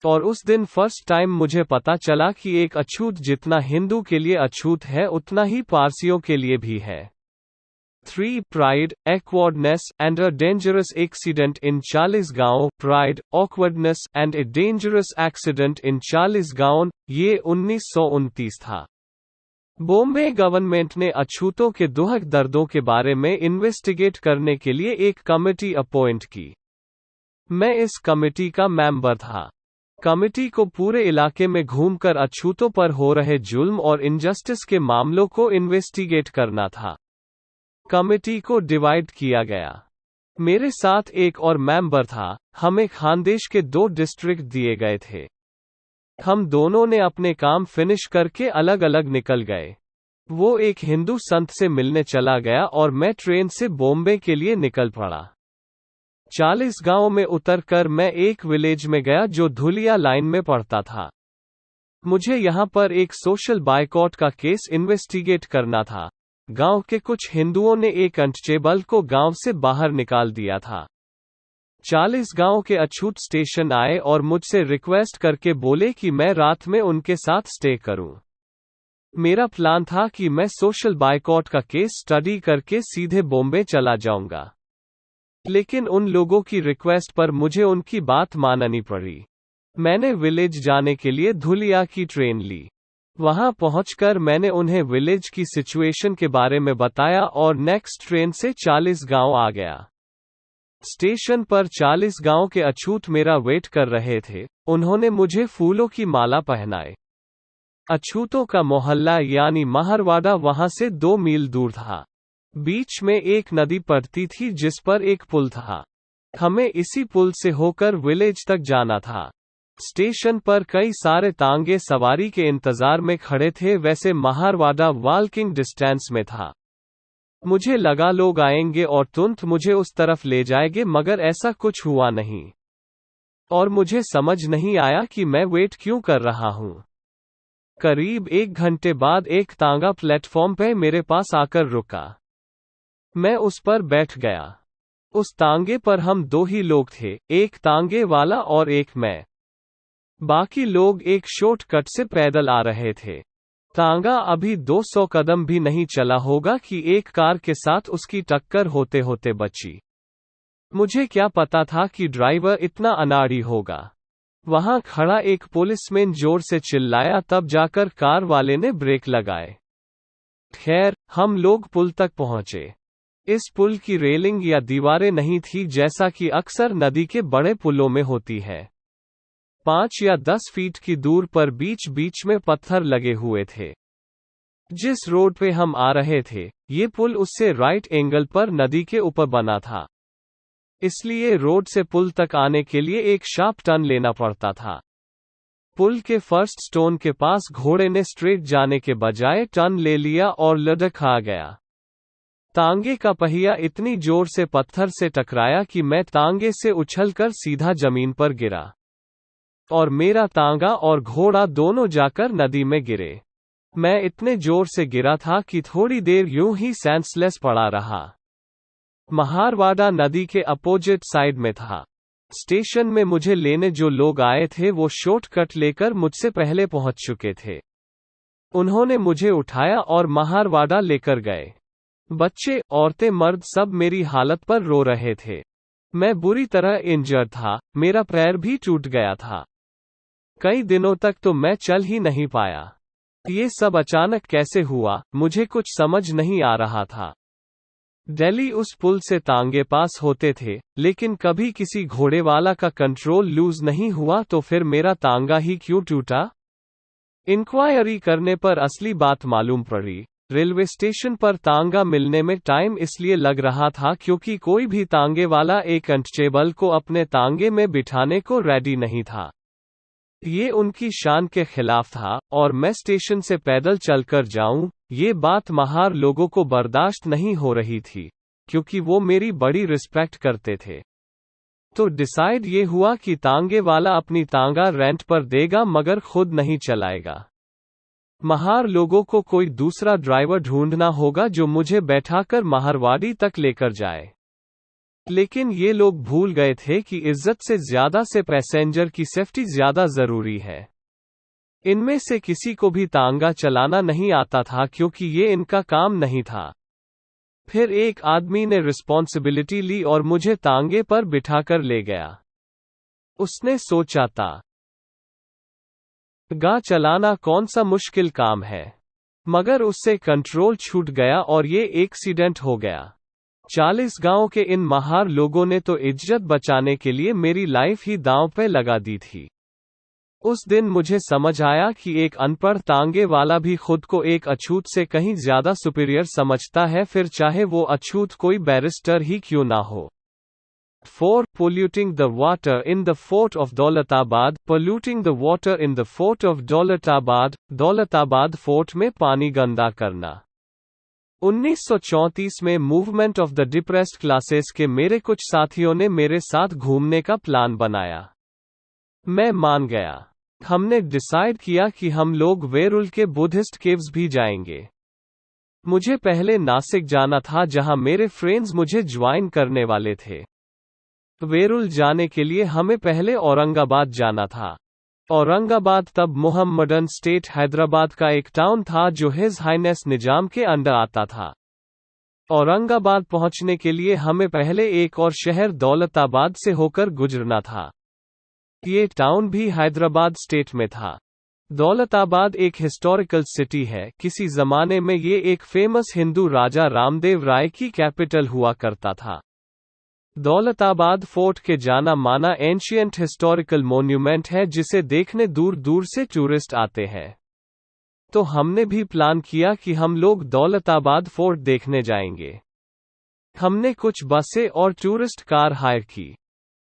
Speaker 1: और उस दिन फर्स्ट टाइम मुझे पता चला कि एक अछूत जितना हिंदू के लिए अछूत है, उतना ही पारसियों के लिए भी है। 3. Pride, awkwardness, and a dangerous accident in Chalisgaon. Pride, awkwardness, and a dangerous accident in Chalisgaon. ये 1929 था। बॉम्बे गवर्नमेंट ने अछूतों के दुखद दर्दों के बारे में इन्वेस्टिगेट करने के लिए एक कमेटी अपॉइंट की। मैं इस कमेटी का मेंबर था। कमेटी को पूरे इलाके में घूमकर अछूतों पर हो रहे जुल्म और इनजस्टिस के मामलों को इन्वेस्टिगेट करना था। कमेटी को डिवाइड किया गया। मेरे साथ एक और मेंबर था। हमें खानदेश के 2 डिस्ट्रिक्ट दिए गए थे। हम दोनों ने अपने काम फिनिश करके अलग अलग निकल गए। वो एक हिंदू संत से मिलने चला गया और मैं ट्रेन से बॉम्बे के लिए निकल पड़ा। चालीसगांव में उतरकर मैं एक विलेज में गया जो धुलिया लाइन में पड़ता था। मुझे यहाँ पर एक सोशल बायकॉट का केस इन्वेस्टिगेट करना था। गांव के कुछ हिंदुओं ने एक कांस्टेबल को गांव से बाहर निकाल दिया था। चालीसगांव के अछूत स्टेशन आए और मुझसे रिक्वेस्ट करके बोले कि मैं रात में उनके साथ स्टे करूं। मेरा प्लान था कि मैं सोशल बायकॉट का केस स्टडी करके सीधे बॉम्बे चला जाऊंगा, लेकिन उन लोगों की रिक्वेस्ट पर मुझे उनकी बात माननी पड़ी। मैंने विलेज जाने के लिए धुलिया की ट्रेन ली। वहां पहुंचकर मैंने उन्हें विलेज की सिचुएशन के बारे में बताया और नेक्स्ट ट्रेन से चालीसगांव आ गया। स्टेशन पर चालीसगांव के अछूत मेरा वेट कर रहे थे। उन्होंने मुझे फूलों की माला पहनाए। अछूतों का मोहल्ला यानी मारवाड़ा वहां से 2 मील दूर था। बीच में एक नदी पड़ती थी जिस पर एक पुल था। हमें इसी पुल से होकर विलेज तक जाना था। स्टेशन पर कई सारे तांगे सवारी के इंतजार में खड़े थे। वैसे मारवाड़ा वॉकिंग डिस्टेंस में था। मुझे लगा लोग आएंगे और तुरंत मुझे उस तरफ ले जाएंगे, मगर ऐसा कुछ हुआ नहीं। और मुझे समझ नहीं आया कि मैं वेट क्यों कर रहा हूँ। करीब 1 घंटे बाद एक तांगा प्लेटफॉर्म पे मेरे पास आकर रुका। मैं उस पर बैठ गया। उस तांगे पर हम 2 ही लोग थे, एक तांगे वाला और एक मैं। बाकी लोग एक शॉर्टकट से पैदल आ रहे थे। तांगा अभी 200 कदम भी नहीं चला होगा कि एक कार के साथ उसकी टक्कर होते होते बची। मुझे क्या पता था कि ड्राइवर इतना अनाड़ी होगा। वहां खड़ा एक पुलिसमैन जोर से चिल्लाया, तब जाकर कार वाले ने ब्रेक लगाए। खैर, हम लोग पुल तक पहुंचे। इस पुल की रेलिंग या दीवारें नहीं थी जैसा कि अक्सर नदी के बड़े पुलों में होती है। 5 या 10 फीट की दूर पर बीच बीच में पत्थर लगे हुए थे। जिस रोड पे हम आ रहे थे, ये पुल उससे राइट एंगल पर नदी के ऊपर बना था। इसलिए रोड से पुल तक आने के लिए एक शार्प टर्न लेना पड़ता था। पुल के फर्स्ट स्टोन के पास घोड़े ने स्ट्रेट जाने के बजाय टर्न ले लिया और लुढ़क आ गया। तांगे का पहिया इतनी जोर से पत्थर से टकराया कि मैं तांगे से उछलकर सीधा जमीन पर गिरा, और मेरा तांगा और घोड़ा दोनों जाकर नदी में गिरे। मैं इतने जोर से गिरा था कि थोड़ी देर यूं ही सेंसलेस पड़ा रहा। महारवाड़ा नदी के अपोजिट साइड में था। स्टेशन में मुझे लेने जो लोग आए थे वो शॉर्टकट लेकर मुझसे पहले पहुंच चुके थे। उन्होंने मुझे उठाया और महारवाड़ा लेकर गए। बच्चे, औरतें, मर्द सब मेरी हालत पर रो रहे थे। मैं बुरी तरह इंजर्ड था, मेरा पैर भी टूट गया था। कई दिनों तक तो मैं चल ही नहीं पाया। ये सब अचानक कैसे हुआ, मुझे कुछ समझ नहीं आ रहा था। दिल्ली उस पुल से तांगे पास होते थे, लेकिन कभी किसी घोड़े वाला का कंट्रोल लूज नहीं हुआ तो फिर मेरा तांगा ही क्यों टूटा? इंक्वायरी करने पर असली बात मालूम पड़ी। रेलवे स्टेशन पर तांगा मिलने में टाइम इसलिए लग रहा था क्योंकि कोई भी तांगे वाला एक अनटचेबल को अपने तांगे में बिठाने को रेडी नहीं था। ये उनकी शान के खिलाफ था, और मैं स्टेशन से पैदल चलकर जाऊं, ये बात महार लोगों को बर्दाश्त नहीं हो रही थी, क्योंकि वो मेरी बड़ी रिस्पेक्ट करते थे। तो डिसाइड ये हुआ कि तांगे वाला अपनी तांगा रेंट पर देगा मगर खुद नहीं चलाएगा। महार लोगों को कोई दूसरा ड्राइवर ढूंढना होगा जो मुझे बैठाकर महारवाड़ी तक लेकर जाए। लेकिन ये लोग भूल गए थे कि इज्जत से ज्यादा से पैसेंजर की सेफ्टी ज्यादा जरूरी है। इनमें से किसी को भी तांगा चलाना नहीं आता था क्योंकि ये इनका काम नहीं था। फिर एक आदमी ने रिस्पॉन्सिबिलिटी ली और मुझे तांगे पर बिठाकर ले गया। उसने सोचा था गा चलाना कौन सा मुश्किल काम है, मगर उससे कंट्रोल छूट गया और ये एक्सीडेंट हो गया। 40 गांव के इन महार लोगों ने तो इज्जत बचाने के लिए मेरी लाइफ ही दांव पे लगा दी थी। उस दिन मुझे समझ आया कि एक अनपढ़ तांगे वाला भी खुद को एक अछूत से कहीं ज्यादा सुपीरियर समझता है, फिर चाहे वो अछूत कोई बैरिस्टर ही क्यों ना हो। 4. Polluting the water in the fort of Daulatabad. Polluting the water in the fort of Daulatabad. Daulatabad fort में पानी गंदा करना। 1934 में movement of the depressed classes के मेरे कुछ साथियों ने मेरे साथ घूमने का प्लान बनाया। मैं मान गया। हमने डिसाइड किया कि हम लोग वेरुल के बुद्धिस्ट केव्स भी जाएंगे। मुझे पहले नासिक जाना था जहां मेरे फ्रेंड्स मुझे ज्वाइन करने वाले थे। वेरुल जाने के लिए हमें पहले औरंगाबाद जाना था। औरंगाबाद तब मोहम्मडन स्टेट हैदराबाद का एक टाउन था जो हिज हाइनेस निजाम के अंडर आता था। औरंगाबाद पहुंचने के लिए हमें पहले एक और शहर दौलताबाद से होकर गुजरना था। ये टाउन भी हैदराबाद स्टेट में था। दौलताबाद एक हिस्टोरिकल सिटी है। किसी जमाने में ये एक फेमस हिंदू राजा रामदेव राय की कैपिटल हुआ करता था। दौलताबाद फोर्ट के जाना माना एंशियंट हिस्टोरिकल मोन्यूमेंट है जिसे देखने दूर दूर से टूरिस्ट आते हैं। तो हमने भी प्लान किया कि हम लोग दौलताबाद फोर्ट देखने जाएंगे। हमने कुछ बसें और टूरिस्ट कार हायर की।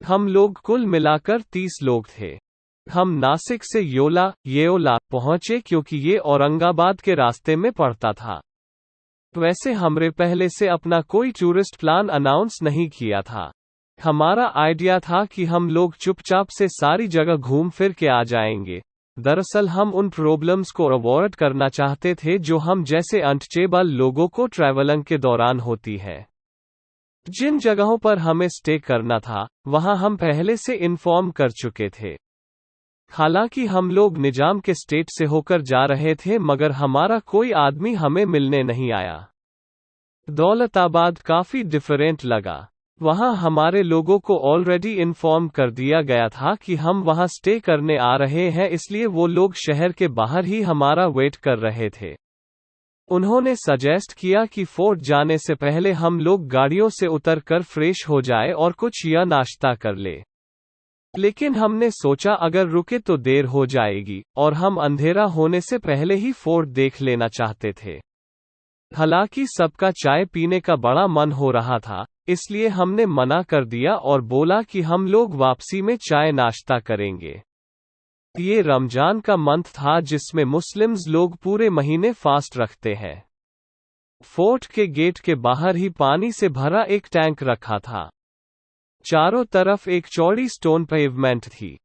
Speaker 1: हम लोग कुल मिलाकर 30 लोग थे। हम नासिक से येओला पहुंचे क्योंकि ये औरंगाबाद के रास्ते में पड़ता था। वैसे हमने पहले से अपना कोई टूरिस्ट प्लान अनाउंस नहीं किया था। हमारा आइडिया था कि हम लोग चुपचाप से सारी जगह घूम फिर के आ जाएंगे। दरअसल हम उन प्रॉब्लम्स को अवॉइड करना चाहते थे जो हम जैसे अनटचेबल लोगों को ट्रैवलिंग के दौरान होती है। जिन जगहों पर हमें स्टे करना था वहां हम पहले से इन्फॉर्म कर चुके थे। हालांकि हम लोग निजाम के स्टेट से होकर जा रहे थे मगर हमारा कोई आदमी हमें मिलने नहीं आया। दौलताबाद काफी डिफरेंट लगा। वहां हमारे लोगों को ऑलरेडी इन्फॉर्म कर दिया गया था कि हम वहां स्टे करने आ रहे हैं, इसलिए वो लोग शहर के बाहर ही हमारा वेट कर रहे थे। उन्होंने सजेस्ट किया कि फोर्ट जाने से पहले हम लोग गाड़ियों से उतरकर फ्रेश हो जाए और कुछ या नाश्ता कर ले। लेकिन हमने सोचा अगर रुके तो देर हो जाएगी, और हम अंधेरा होने से पहले ही फोर्ट देख लेना चाहते थे। हालांकि सबका चाय पीने का बड़ा मन हो रहा था, इसलिए हमने मना कर दिया और बोला कि हम लोग वापसी में चाय नाश्ता करेंगे। ये रमजान का मंथ था जिसमें मुस्लिम्स लोग पूरे महीने फास्ट रखते हैं। फोर्ट के गेट के बाहर ही पानी से भरा एक टैंक रखा था। चारों तरफ एक चौड़ी स्टोन पेवमेंट थी।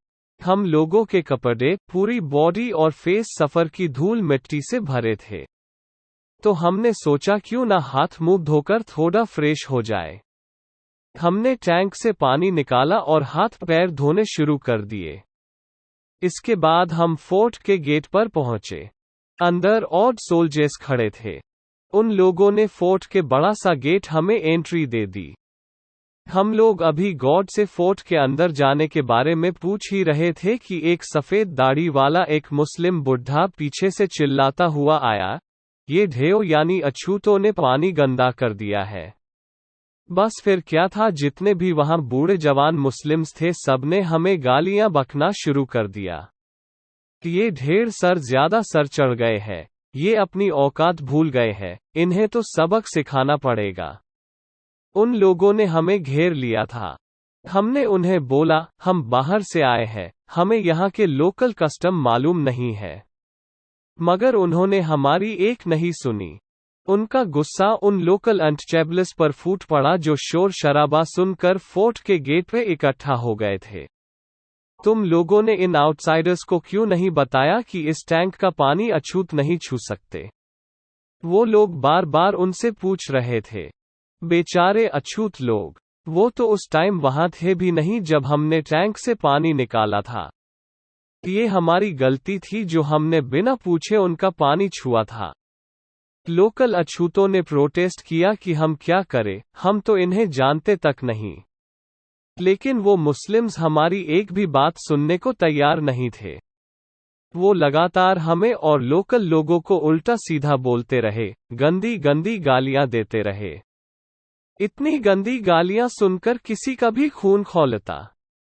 Speaker 1: हम लोगों के कपड़े, पूरी बॉडी और फेस सफर की धूल मिट्टी से भरे थे। तो हमने सोचा क्यों ना हाथ मुंह धोकर थोड़ा फ्रेश हो जाए। हमने टैंक से पानी निकाला और हाथ पैर धोने शुरू कर दिए। इसके बाद हम फोर्ट के गेट पर पहुंचे। अंदर और सोल्जर्स खड़े थे। उन लोगों ने फोर्ट के बड़ा सा गेट हमें एंट्री दे दी। हम लोग अभी गॉड से फोर्ट के अंदर जाने के बारे में पूछ ही रहे थे कि एक सफेद दाढ़ी वाला एक मुस्लिम बुढ़ा पीछे से चिल्लाता हुआ आया, ये ढेओ यानी अछूतों ने पानी गंदा कर दिया है। बस फिर क्या था, जितने भी वहां बूढ़े जवान मुस्लिम्स थे सबने हमें गालियां बकना शुरू कर दिया। ये ढेर सर ज्यादा सर चढ़ गए हैं, ये अपनी औकात भूल गए हैं, इन्हें तो सबक सिखाना पड़ेगा। उन लोगों ने हमें घेर लिया था। हमने उन्हें बोला, हम बाहर से आए हैं, हमें यहाँ के लोकल कस्टम मालूम नहीं है। मगर उन्होंने हमारी एक नहीं सुनी। उनका गुस्सा उन लोकल अनटचेबल्स पर फूट पड़ा जो शोर शराबा सुनकर फोर्ट के गेट पे इकट्ठा हो गए थे। तुम लोगों ने इन आउटसाइडर्स को क्यों नहीं बताया कि इस टैंक का पानी अछूत नहीं छू सकते? वो लोग बार बार उनसे पूछ रहे थे। बेचारे अछूत लोग, वो तो उस टाइम वहां थे भी नहीं जब हमने टैंक से पानी निकाला था। ये हमारी गलती थी जो हमने बिना पूछे उनका पानी छुआ था। लोकल अछूतों ने प्रोटेस्ट किया कि हम क्या करें, हम तो इन्हें जानते तक नहीं। लेकिन वो मुस्लिम्स हमारी एक भी बात सुनने को तैयार नहीं थे। वो लगातार हमें और लोकल लोगों को उल्टा सीधा बोलते रहे, गंदी गंदी गालियां देते रहे। इतनी गंदी गालियां सुनकर किसी का भी खून खौलता।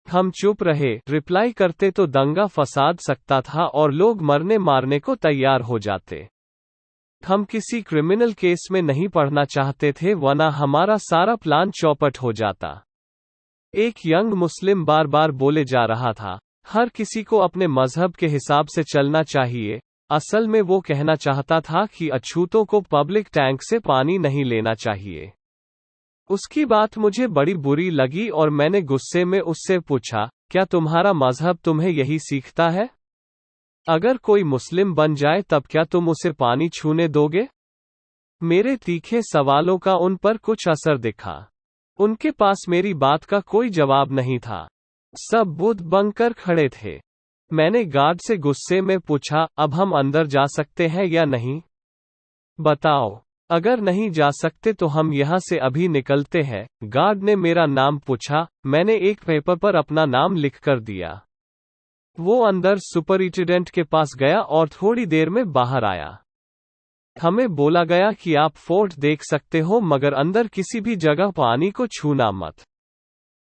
Speaker 1: हम चुप रहे, रिप्लाई करते तो दंगा फसाद सकता था और लोग मरने मारने को तैयार हो जाते। हम किसी क्रिमिनल केस में नहीं पढ़ना चाहते थे, वरना हमारा सारा प्लान चौपट हो जाता। एक यंग मुस्लिम बार बार बोले जा रहा था, हर किसी को अपने मजहब के हिसाब से चलना चाहिए। असल में वो कहना चाहता था कि अछूतों को पब्लिक टैंक से पानी नहीं लेना चाहिए। उसकी बात मुझे बड़ी बुरी लगी और मैंने गुस्से में उससे पूछा, क्या तुम्हारा मजहब तुम्हें यही सीखता है? अगर कोई मुस्लिम बन जाए तब क्या तुम उसे पानी छूने दोगे? मेरे तीखे सवालों का उन पर कुछ असर दिखा। उनके पास मेरी बात का कोई जवाब नहीं था। सब बुद्ध बनकर खड़े थे। मैंने गार्ड से गुस्से में पूछा, अब हम अंदर जा सकते हैं या नहीं? बताओ। अगर नहीं जा सकते तो हम यहाँ से अभी निकलते हैं। गार्ड ने मेरा नाम पूछा, मैंने एक पेपर पर अपना नाम लिख कर दिया। वो अंदर सुपरिटेंडेंट के पास गया और थोड़ी देर में बाहर आया। हमें बोला गया कि आप फोर्ट देख सकते हो मगर अंदर किसी भी जगह पानी को छूना मत।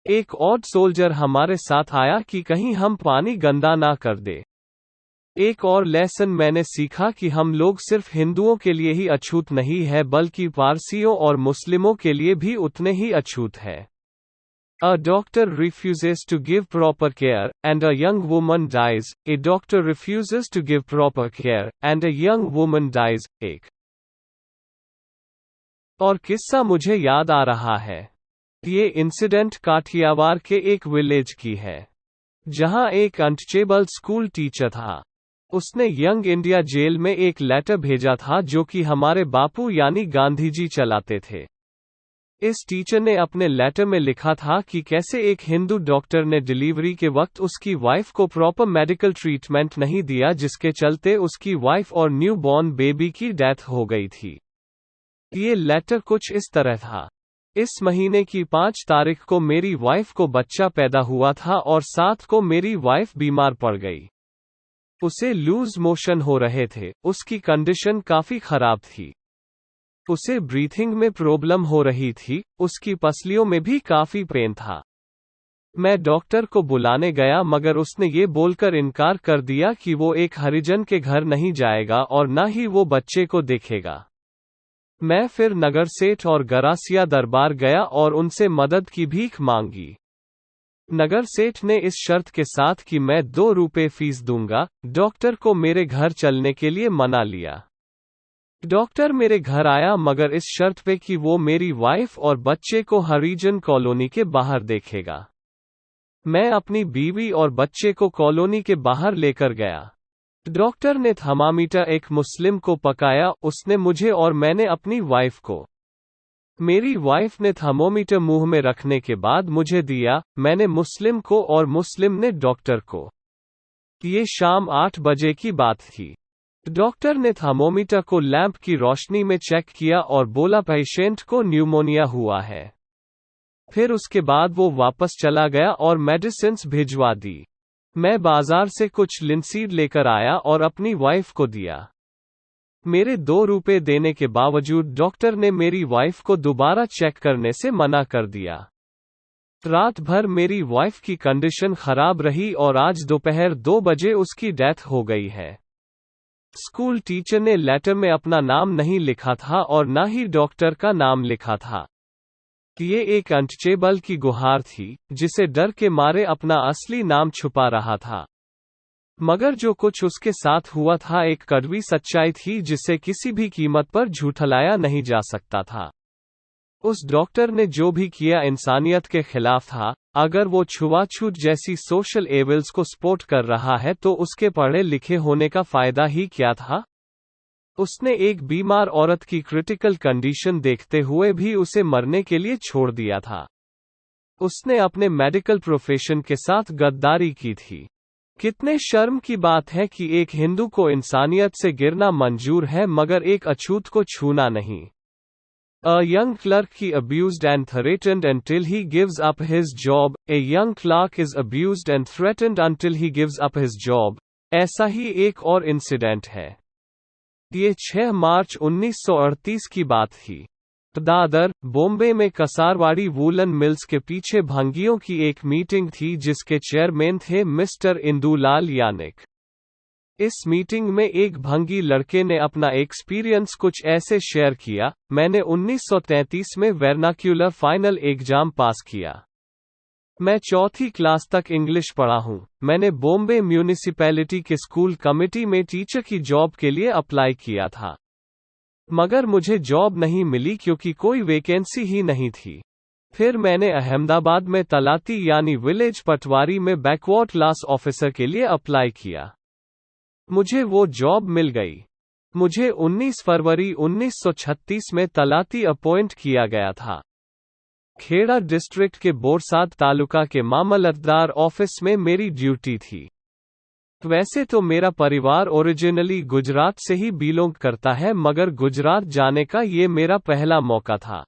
Speaker 1: एक और सोल्जर हमारे साथ आया कि कहीं हम पानी गंदा ना कर दे। एक और लेसन मैंने सीखा कि हम लोग सिर्फ हिंदुओं के लिए ही अछूत नहीं है बल्कि पारसियों और मुस्लिमों के लिए भी उतने ही अछूत है। A doctor refuses to give proper care, and a young woman dies. A doctor refuses to give proper care, and a young woman dies. एक और किस्सा मुझे याद आ रहा है। ये इंसिडेंट काठियावाड़ के एक विलेज की है, जहां एक अनटचेबल स्कूल टीचर था। उसने यंग इंडिया जेल में एक लेटर भेजा था जो कि हमारे बापू यानी गांधी जी चलाते थे। इस टीचर ने अपने लेटर में लिखा था कि कैसे एक हिंदू डॉक्टर ने डिलीवरी के वक्त उसकी वाइफ को प्रॉपर मेडिकल ट्रीटमेंट नहीं दिया, जिसके चलते उसकी वाइफ और न्यू बॉर्न बेबी की डेथ हो गई थी। ये लेटर कुछ इस तरह था, इस महीने की 5 तारीख को मेरी वाइफ को बच्चा पैदा हुआ था और 7 को मेरी वाइफ बीमार पड़ गई। उसे लूज मोशन हो रहे थे, उसकी कंडीशन काफी खराब थी। उसे ब्रीथिंग में प्रॉब्लम हो रही थी, उसकी पसलियों में भी काफी पेन था। मैं डॉक्टर को बुलाने गया मगर उसने ये बोलकर इनकार कर दिया कि वो एक हरिजन के घर नहीं जाएगा और न ही वो बच्चे को देखेगा। मैं फिर नगर सेठ और गरासिया दरबार गया और उनसे मदद की भीख मांगी। नगर सेठ ने इस शर्त के साथ कि मैं 2 रुपए फीस दूंगा, डॉक्टर को मेरे घर चलने के लिए मना लिया। डॉक्टर मेरे घर आया मगर इस शर्त पे कि वो मेरी वाइफ और बच्चे को हरिजन कॉलोनी के बाहर देखेगा। मैं अपनी बीवी और बच्चे को कॉलोनी के बाहर लेकर गया। डॉक्टर ने थर्मामीटर एक मुस्लिम को पकाया, उसने मुझे और मैंने अपनी वाइफ को मेरी वाइफ ने थर्मोमीटर मुंह में रखने के बाद मुझे दिया, मैंने मुस्लिम को और मुस्लिम ने डॉक्टर को। ये शाम 8 बजे की बात थी। डॉक्टर ने थर्मोमीटर को लैंप की रोशनी में चेक किया और बोला पेशेंट को न्यूमोनिया हुआ है। फिर उसके बाद वो वापस चला गया और मेडिसिन्स भिजवा दी। मैं बाजार से कुछ लिनसीड लेकर आया और अपनी वाइफ को दिया। मेरे 2 रुपए देने के बावजूद डॉक्टर ने मेरी वाइफ को दोबारा चेक करने से मना कर दिया। रात भर मेरी वाइफ की कंडीशन खराब रही और आज दोपहर 2 बजे उसकी डेथ हो गई है। स्कूल टीचर ने लेटर में अपना नाम नहीं लिखा था और ना ही डॉक्टर का नाम लिखा था। ये एक अनटचेबल की गुहार थी, जिसे डर के मारे अपना असली नाम छुपा रहा था। मगर जो कुछ उसके साथ हुआ था एक कड़वी सच्चाई थी जिसे किसी भी कीमत पर झूठलाया नहीं जा सकता था। उस डॉक्टर ने जो भी किया इंसानियत के खिलाफ था। अगर वो छुआछूत जैसी सोशल एविल्स को सपोर्ट कर रहा है तो उसके पढ़े लिखे होने का फायदा ही क्या था? उसने एक बीमार औरत की क्रिटिकल कंडीशन देखते हुए भी उसे मरने के लिए छोड़ दिया था। उसने अपने मेडिकल प्रोफेशन के साथ गद्दारी की थी। कितने शर्म की बात है कि एक हिंदू को इंसानियत से गिरना मंजूर है मगर एक अछूत को छूना नहीं। A young clerk he abused and threatened until he gives up his job. A young clerk is abused and threatened until he gives up his job. ऐसा ही एक और इंसिडेंट है। ये 6 मार्च 1938 की बात थी। दादर, बॉम्बे में कसारवाड़ी वूलन मिल्स के पीछे भंगियों की एक मीटिंग थी जिसके चेयरमैन थे मिस्टर इंदुलाल यानिक। इस मीटिंग में एक भंगी लड़के ने अपना एक्सपीरियंस कुछ ऐसे शेयर किया, मैंने 1933 में वर्नाक्यूलर फाइनल एग्जाम पास किया। मैं 4th क्लास तक इंग्लिश पढ़ा हूँ। मैंने बॉम्बे म्यूनिसिपैलिटी के स्कूल कमेटी में टीचर की जॉब के लिए अप्लाई किया था, मगर मुझे जॉब नहीं मिली क्योंकि कोई वैकेंसी ही नहीं थी। फिर मैंने अहमदाबाद में तलाती यानी विलेज पटवारी में बैकवर्ड क्लास ऑफिसर के लिए अप्लाई किया। मुझे वो जॉब मिल गई। मुझे 19 फरवरी 1936 में तलाती अपॉइंट किया गया था। खेड़ा डिस्ट्रिक्ट के बोरसाद तालुका के मामलतदार ऑफिस में मेरी ड्यूटी थी। वैसे तो मेरा परिवार ओरिजिनली गुजरात से ही बिलोंग करता है मगर गुजरात जाने का ये मेरा पहला मौका था।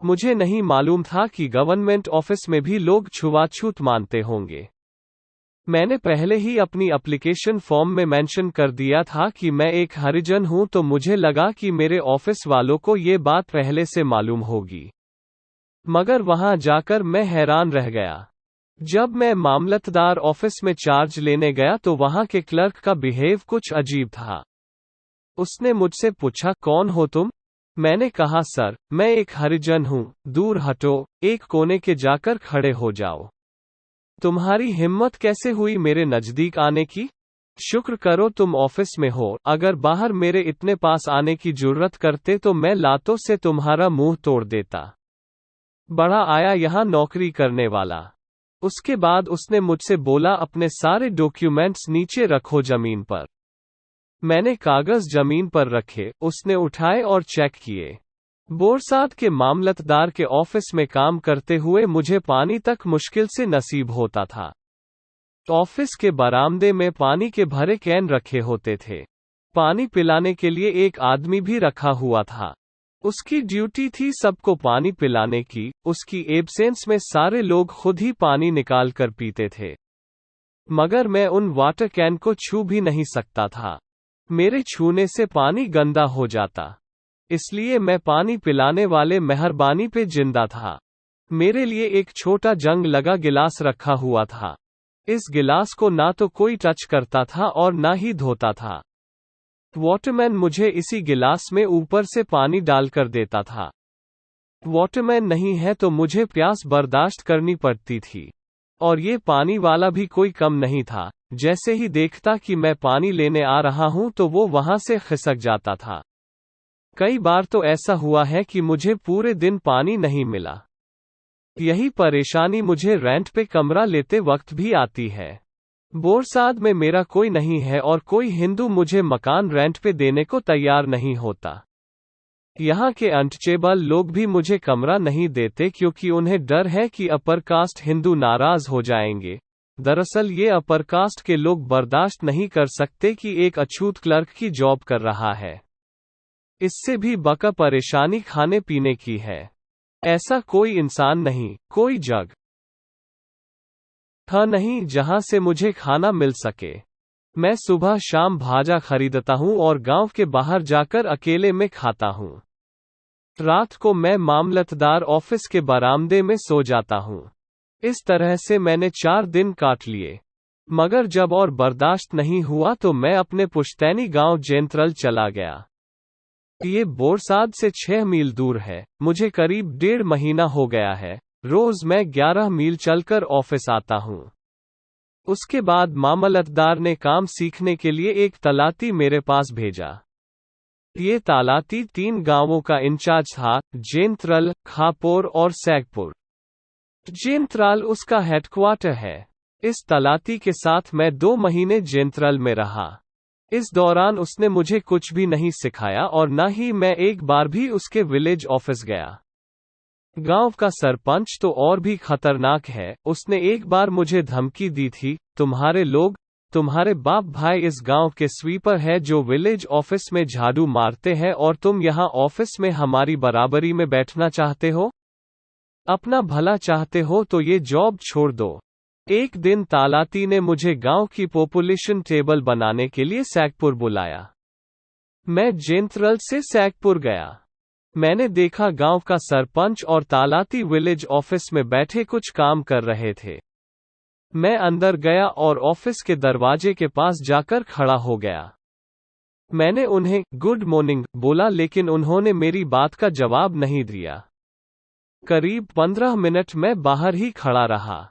Speaker 1: मुझे नहीं मालूम था कि गवर्नमेंट ऑफिस में भी लोग छुआछूत मानते होंगे। मैंने पहले ही अपनी एप्लीकेशन फॉर्म में मेंशन कर दिया था कि मैं एक हरिजन हूं तो मुझे लगा कि मेरे ऑफिस वालों को ये बात पहले से मालूम होगी। मगर वहां जाकर मैं हैरान रह गया। जब मैं मामलतदार ऑफिस में चार्ज लेने गया तो वहां के क्लर्क का बिहेव कुछ अजीब था। उसने मुझसे पूछा, कौन हो तुम? मैंने कहा, सर, मैं एक हरिजन हूं, दूर हटो, एक कोने के जाकर खड़े हो जाओ। तुम्हारी हिम्मत कैसे हुई मेरे नजदीक आने की? शुक्र करो तुम ऑफिस में हो, अगर बाहर मेरे इतने पास आने की जुर्रत करते तो मैं लातों से तुम्हारा मुंह तोड़ देता। बड़ा आया यहां नौकरी करने वाला। उसके बाद उसने मुझसे बोला, अपने सारे डॉक्यूमेंट्स नीचे रखो जमीन पर। मैंने कागज जमीन पर रखे, उसने उठाए और चेक किए। बोरसाद के मामलतदार के ऑफिस में काम करते हुए मुझे पानी तक मुश्किल से नसीब होता था। ऑफिस के बरामदे में पानी के भरे कैन रखे होते थे। पानी पिलाने के लिए एक आदमी भी रखा हुआ था। उसकी ड्यूटी थी सबको पानी पिलाने की। उसकी एब्सेंस में सारे लोग खुद ही पानी निकाल कर पीते थे, मगर मैं उन वाटर कैन को छू भी नहीं सकता था। मेरे छूने से पानी गंदा हो जाता, इसलिए मैं पानी पिलाने वाले मेहरबानी पे जिंदा था। मेरे लिए एक छोटा जंग लगा गिलास रखा हुआ था। इस गिलास को ना तो कोई टच करता था और ना ही धोता था। वाटरमैन मुझे इसी गिलास में ऊपर से पानी डालकर देता था। वाटरमैन नहीं है तो मुझे प्यास बर्दाश्त करनी पड़ती थी, और ये पानी वाला भी कोई कम नहीं था। जैसे ही देखता कि मैं पानी लेने आ रहा हूं तो वो वहां से खिसक जाता था। कई बार तो ऐसा हुआ है कि मुझे पूरे दिन पानी नहीं मिला। यही परेशानी मुझे रेंट पे कमरा लेते वक्त भी आती है। बोरसाद में मेरा कोई नहीं है और कोई हिंदू मुझे मकान रेंट पे देने को तैयार नहीं होता। यहाँ के अनटचेबल लोग भी मुझे कमरा नहीं देते क्योंकि उन्हें डर है कि अपर कास्ट हिंदू नाराज हो जाएंगे। दरअसल ये अपर कास्ट के लोग बर्दाश्त नहीं कर सकते कि एक अछूत क्लर्क की जॉब कर रहा है। इससे भी बका परेशानी खाने पीने की है। ऐसा कोई इंसान नहीं, कोई जगह नहीं जहां से मुझे खाना मिल सके। मैं सुबह शाम भाजा खरीदता हूं और गांव के बाहर जाकर अकेले में खाता हूं। रात को मैं मामलतदार ऑफिस के बरामदे में सो जाता हूं। इस तरह से मैंने 4 दिन काट लिए। मगर जब और बर्दाश्त नहीं हुआ तो मैं अपने पुश्तैनी गांव जेंत्रल चला गया। ये बोरसाद से 6 मील दूर है। मुझे करीब 1.5 महीना हो गया है। रोज मैं 11 मील चलकर ऑफिस आता हूँ। उसके बाद मामलतदार ने काम सीखने के लिए एक तलाती मेरे पास भेजा। ये तलाती 3 गांवों का इंचार्ज था, जेंत्रल, खापोर और सैगपुर। जेंत्रल उसका हेडक्वार्टर है। इस तलाती के साथ मैं 2 महीने जेंत्रल में रहा। इस दौरान उसने मुझे कुछ भी नहीं सिखाया और न ही मैं एक बार भी उसके विलेज ऑफिस गया। गांव का सरपंच तो और भी खतरनाक है। उसने एक बार मुझे धमकी दी थी, तुम्हारे बाप भाई इस गांव के स्वीपर है जो विलेज ऑफिस में झाड़ू मारते हैं और तुम यहां ऑफिस में हमारी बराबरी में बैठना चाहते हो? अपना भला चाहते हो तो ये जॉब छोड़ दो। एक दिन तालाती ने मुझे गांव की पॉपुलेशन टेबल बनाने के लिए सैगपुर बुलाया। मैं जेंत्रल से सैगपुर गया। मैंने देखा गांव का सरपंच और तालाती विलेज ऑफिस में बैठे कुछ काम कर रहे थे। मैं अंदर गया और ऑफिस के दरवाजे के पास जाकर खड़ा हो गया। मैंने उन्हें गुड मॉर्निंग बोला लेकिन उन्होंने मेरी बात का जवाब नहीं दिया। करीब 15 मिनट मैं बाहर ही खड़ा रहा।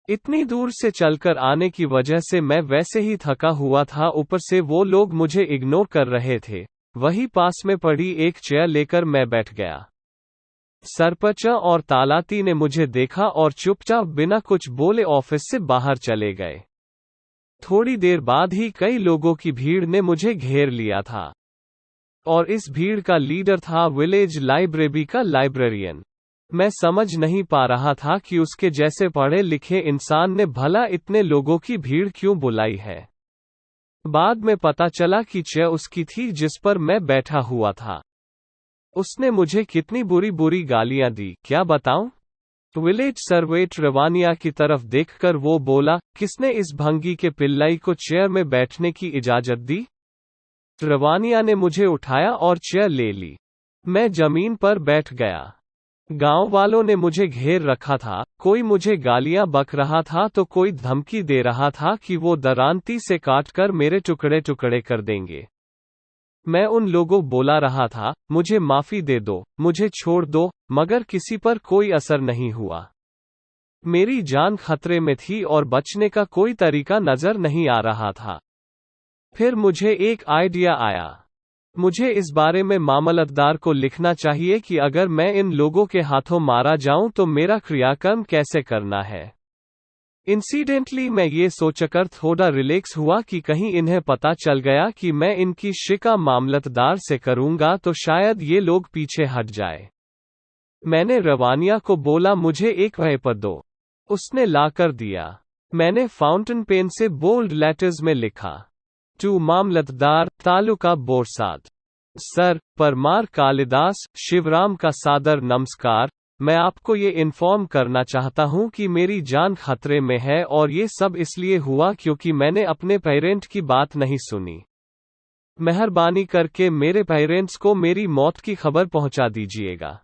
Speaker 1: इतनी दूर से चलकर आने की वजह से मैं वैसे ही थका हुआ था, ऊपर से वो लोग मुझे इग्नोर कर रहे थे। वही पास में पड़ी एक चेयर लेकर मैं बैठ गया। सरपंच और तालाती ने मुझे देखा और चुपचाप बिना कुछ बोले ऑफिस से बाहर चले गए। थोड़ी देर बाद ही कई लोगों की भीड़ ने मुझे घेर लिया था और इस भीड़ का लीडर था विलेज लाइब्रेरी का लाइब्रेरियन। मैं समझ नहीं पा रहा था कि उसके जैसे पढ़े लिखे इंसान ने भला इतने लोगों की भीड़ क्यों बुलाई है। बाद में पता चला कि चेयर उसकी थी जिस पर मैं बैठा हुआ था। उसने मुझे कितनी बुरी बुरी गालियां दी, क्या बताऊं? विलेज सर्वेट रवानिया की तरफ देखकर वो बोला, किसने इस भंगी के पिल्लाई को चेयर में बैठने की इजाजत दी? रवानिया ने मुझे उठाया और चेयर ले ली। मैं जमीन पर बैठ गया। गांव वालों ने मुझे घेर रखा था। कोई मुझे गालियां बक रहा था तो कोई धमकी दे रहा था कि वो दरांती से काटकर मेरे टुकड़े टुकड़े कर देंगे। मैं उन लोगों बोला रहा था, मुझे माफी दे दो, मुझे छोड़ दो, मगर किसी पर कोई असर नहीं हुआ। मेरी जान खतरे में थी और बचने का कोई तरीका नजर नहीं आ रहा था। फिर मुझे एक आइडिया आया। मुझे इस बारे में मामलतदार को लिखना चाहिए कि अगर मैं इन लोगों के हाथों मारा जाऊं तो मेरा क्रियाक्रम कैसे करना है। इंसिडेंटली मैं ये सोचकर थोड़ा रिलैक्स हुआ कि कहीं इन्हें पता चल गया कि मैं इनकी शिका मामलतदार से करूंगा तो शायद ये लोग पीछे हट जाए। मैंने रवानिया को बोला, मुझे एक पेपर दो। उसने लाकर दिया। मैंने फाउंटेन पेन से बोल्ड लेटर्स में लिखा, to mamlatdar, taluka बोरसाद। Sir, Parmar Kalidas, Shivram का सादर नमस्कार। मैं आपको ये इन्फॉर्म करना चाहता हूँ कि मेरी जान खतरे में है और ये सब इसलिए हुआ क्योंकि मैंने अपने पेरेंट की बात नहीं सुनी। मेहरबानी करके मेरे पेरेंट्स को मेरी मौत की खबर पहुँचा दीजिएगा।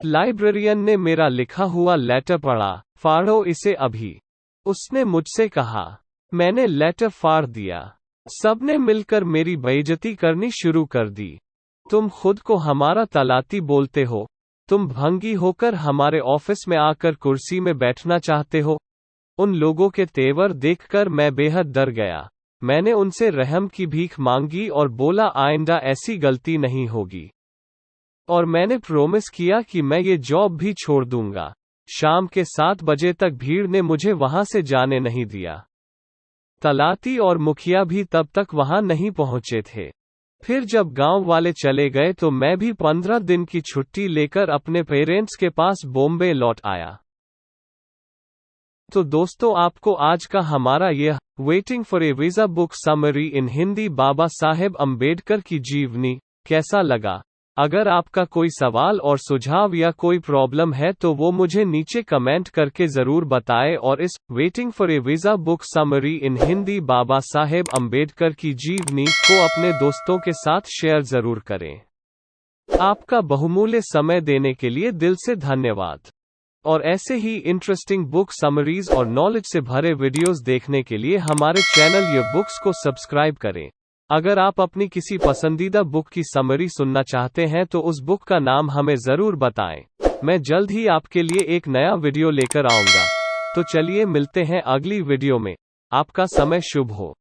Speaker 1: लाइब्रेरियन ने मेरा लिखा हुआ लेटर पढ़ा। फाड़ो इसे अभी, उसने मुझसे कहा। मैंने लेटर फाड़ दिया। सबने मिलकर मेरी बेइज्जती करनी शुरू कर दी। तुम खुद को हमारा तलाती बोलते हो, तुम भंगी होकर हमारे ऑफिस में आकर कुर्सी में बैठना चाहते हो। उन लोगों के तेवर देखकर मैं बेहद डर गया। मैंने उनसे रहम की भीख मांगी और बोला आइंदा ऐसी गलती नहीं होगी। और मैंने प्रॉमिस किया कि मैं ये जॉब भी छोड़ दूंगा। शाम के 7 बजे तक भीड़ ने मुझे वहां से जाने नहीं दिया। तलाती और मुखिया भी तब तक वहां नहीं पहुंचे थे। फिर जब गांव वाले चले गए तो मैं भी 15 दिन की छुट्टी लेकर अपने पेरेंट्स के पास बॉम्बे लौट आया। तो दोस्तों, आपको आज का हमारा यह waiting for a visa book summary in Hindi Baba Saheb Ambedkar की जीवनी कैसा लगा? अगर आपका कोई सवाल और सुझाव या कोई प्रॉब्लम है तो वो मुझे नीचे कमेंट करके ज़रूर बताएं और इस waiting for a visa book summary in Hindi Baba Saheb Ambedkar की जीवनी को अपने दोस्तों के साथ शेयर ज़रूर करें। आपका बहुमूल्य समय देने के लिए दिल से धन्यवाद। और ऐसे ही इंटरेस्टिंग बुक समरीज और नॉलेज से भरे वीडियोस देखने के लिए हमारे चैनल ये बुक्स को सब्सक्राइब करें। अगर आप अपनी किसी पसंदीदा बुक की समरी सुनना चाहते हैं तो उस बुक का नाम हमें ज़रूर बताएं। मैं जल्द ही आपके लिए एक नया वीडियो लेकर आऊँगा। तो चलिए मिलते हैं अगली वीडियो में। आपका समय शुभ हो।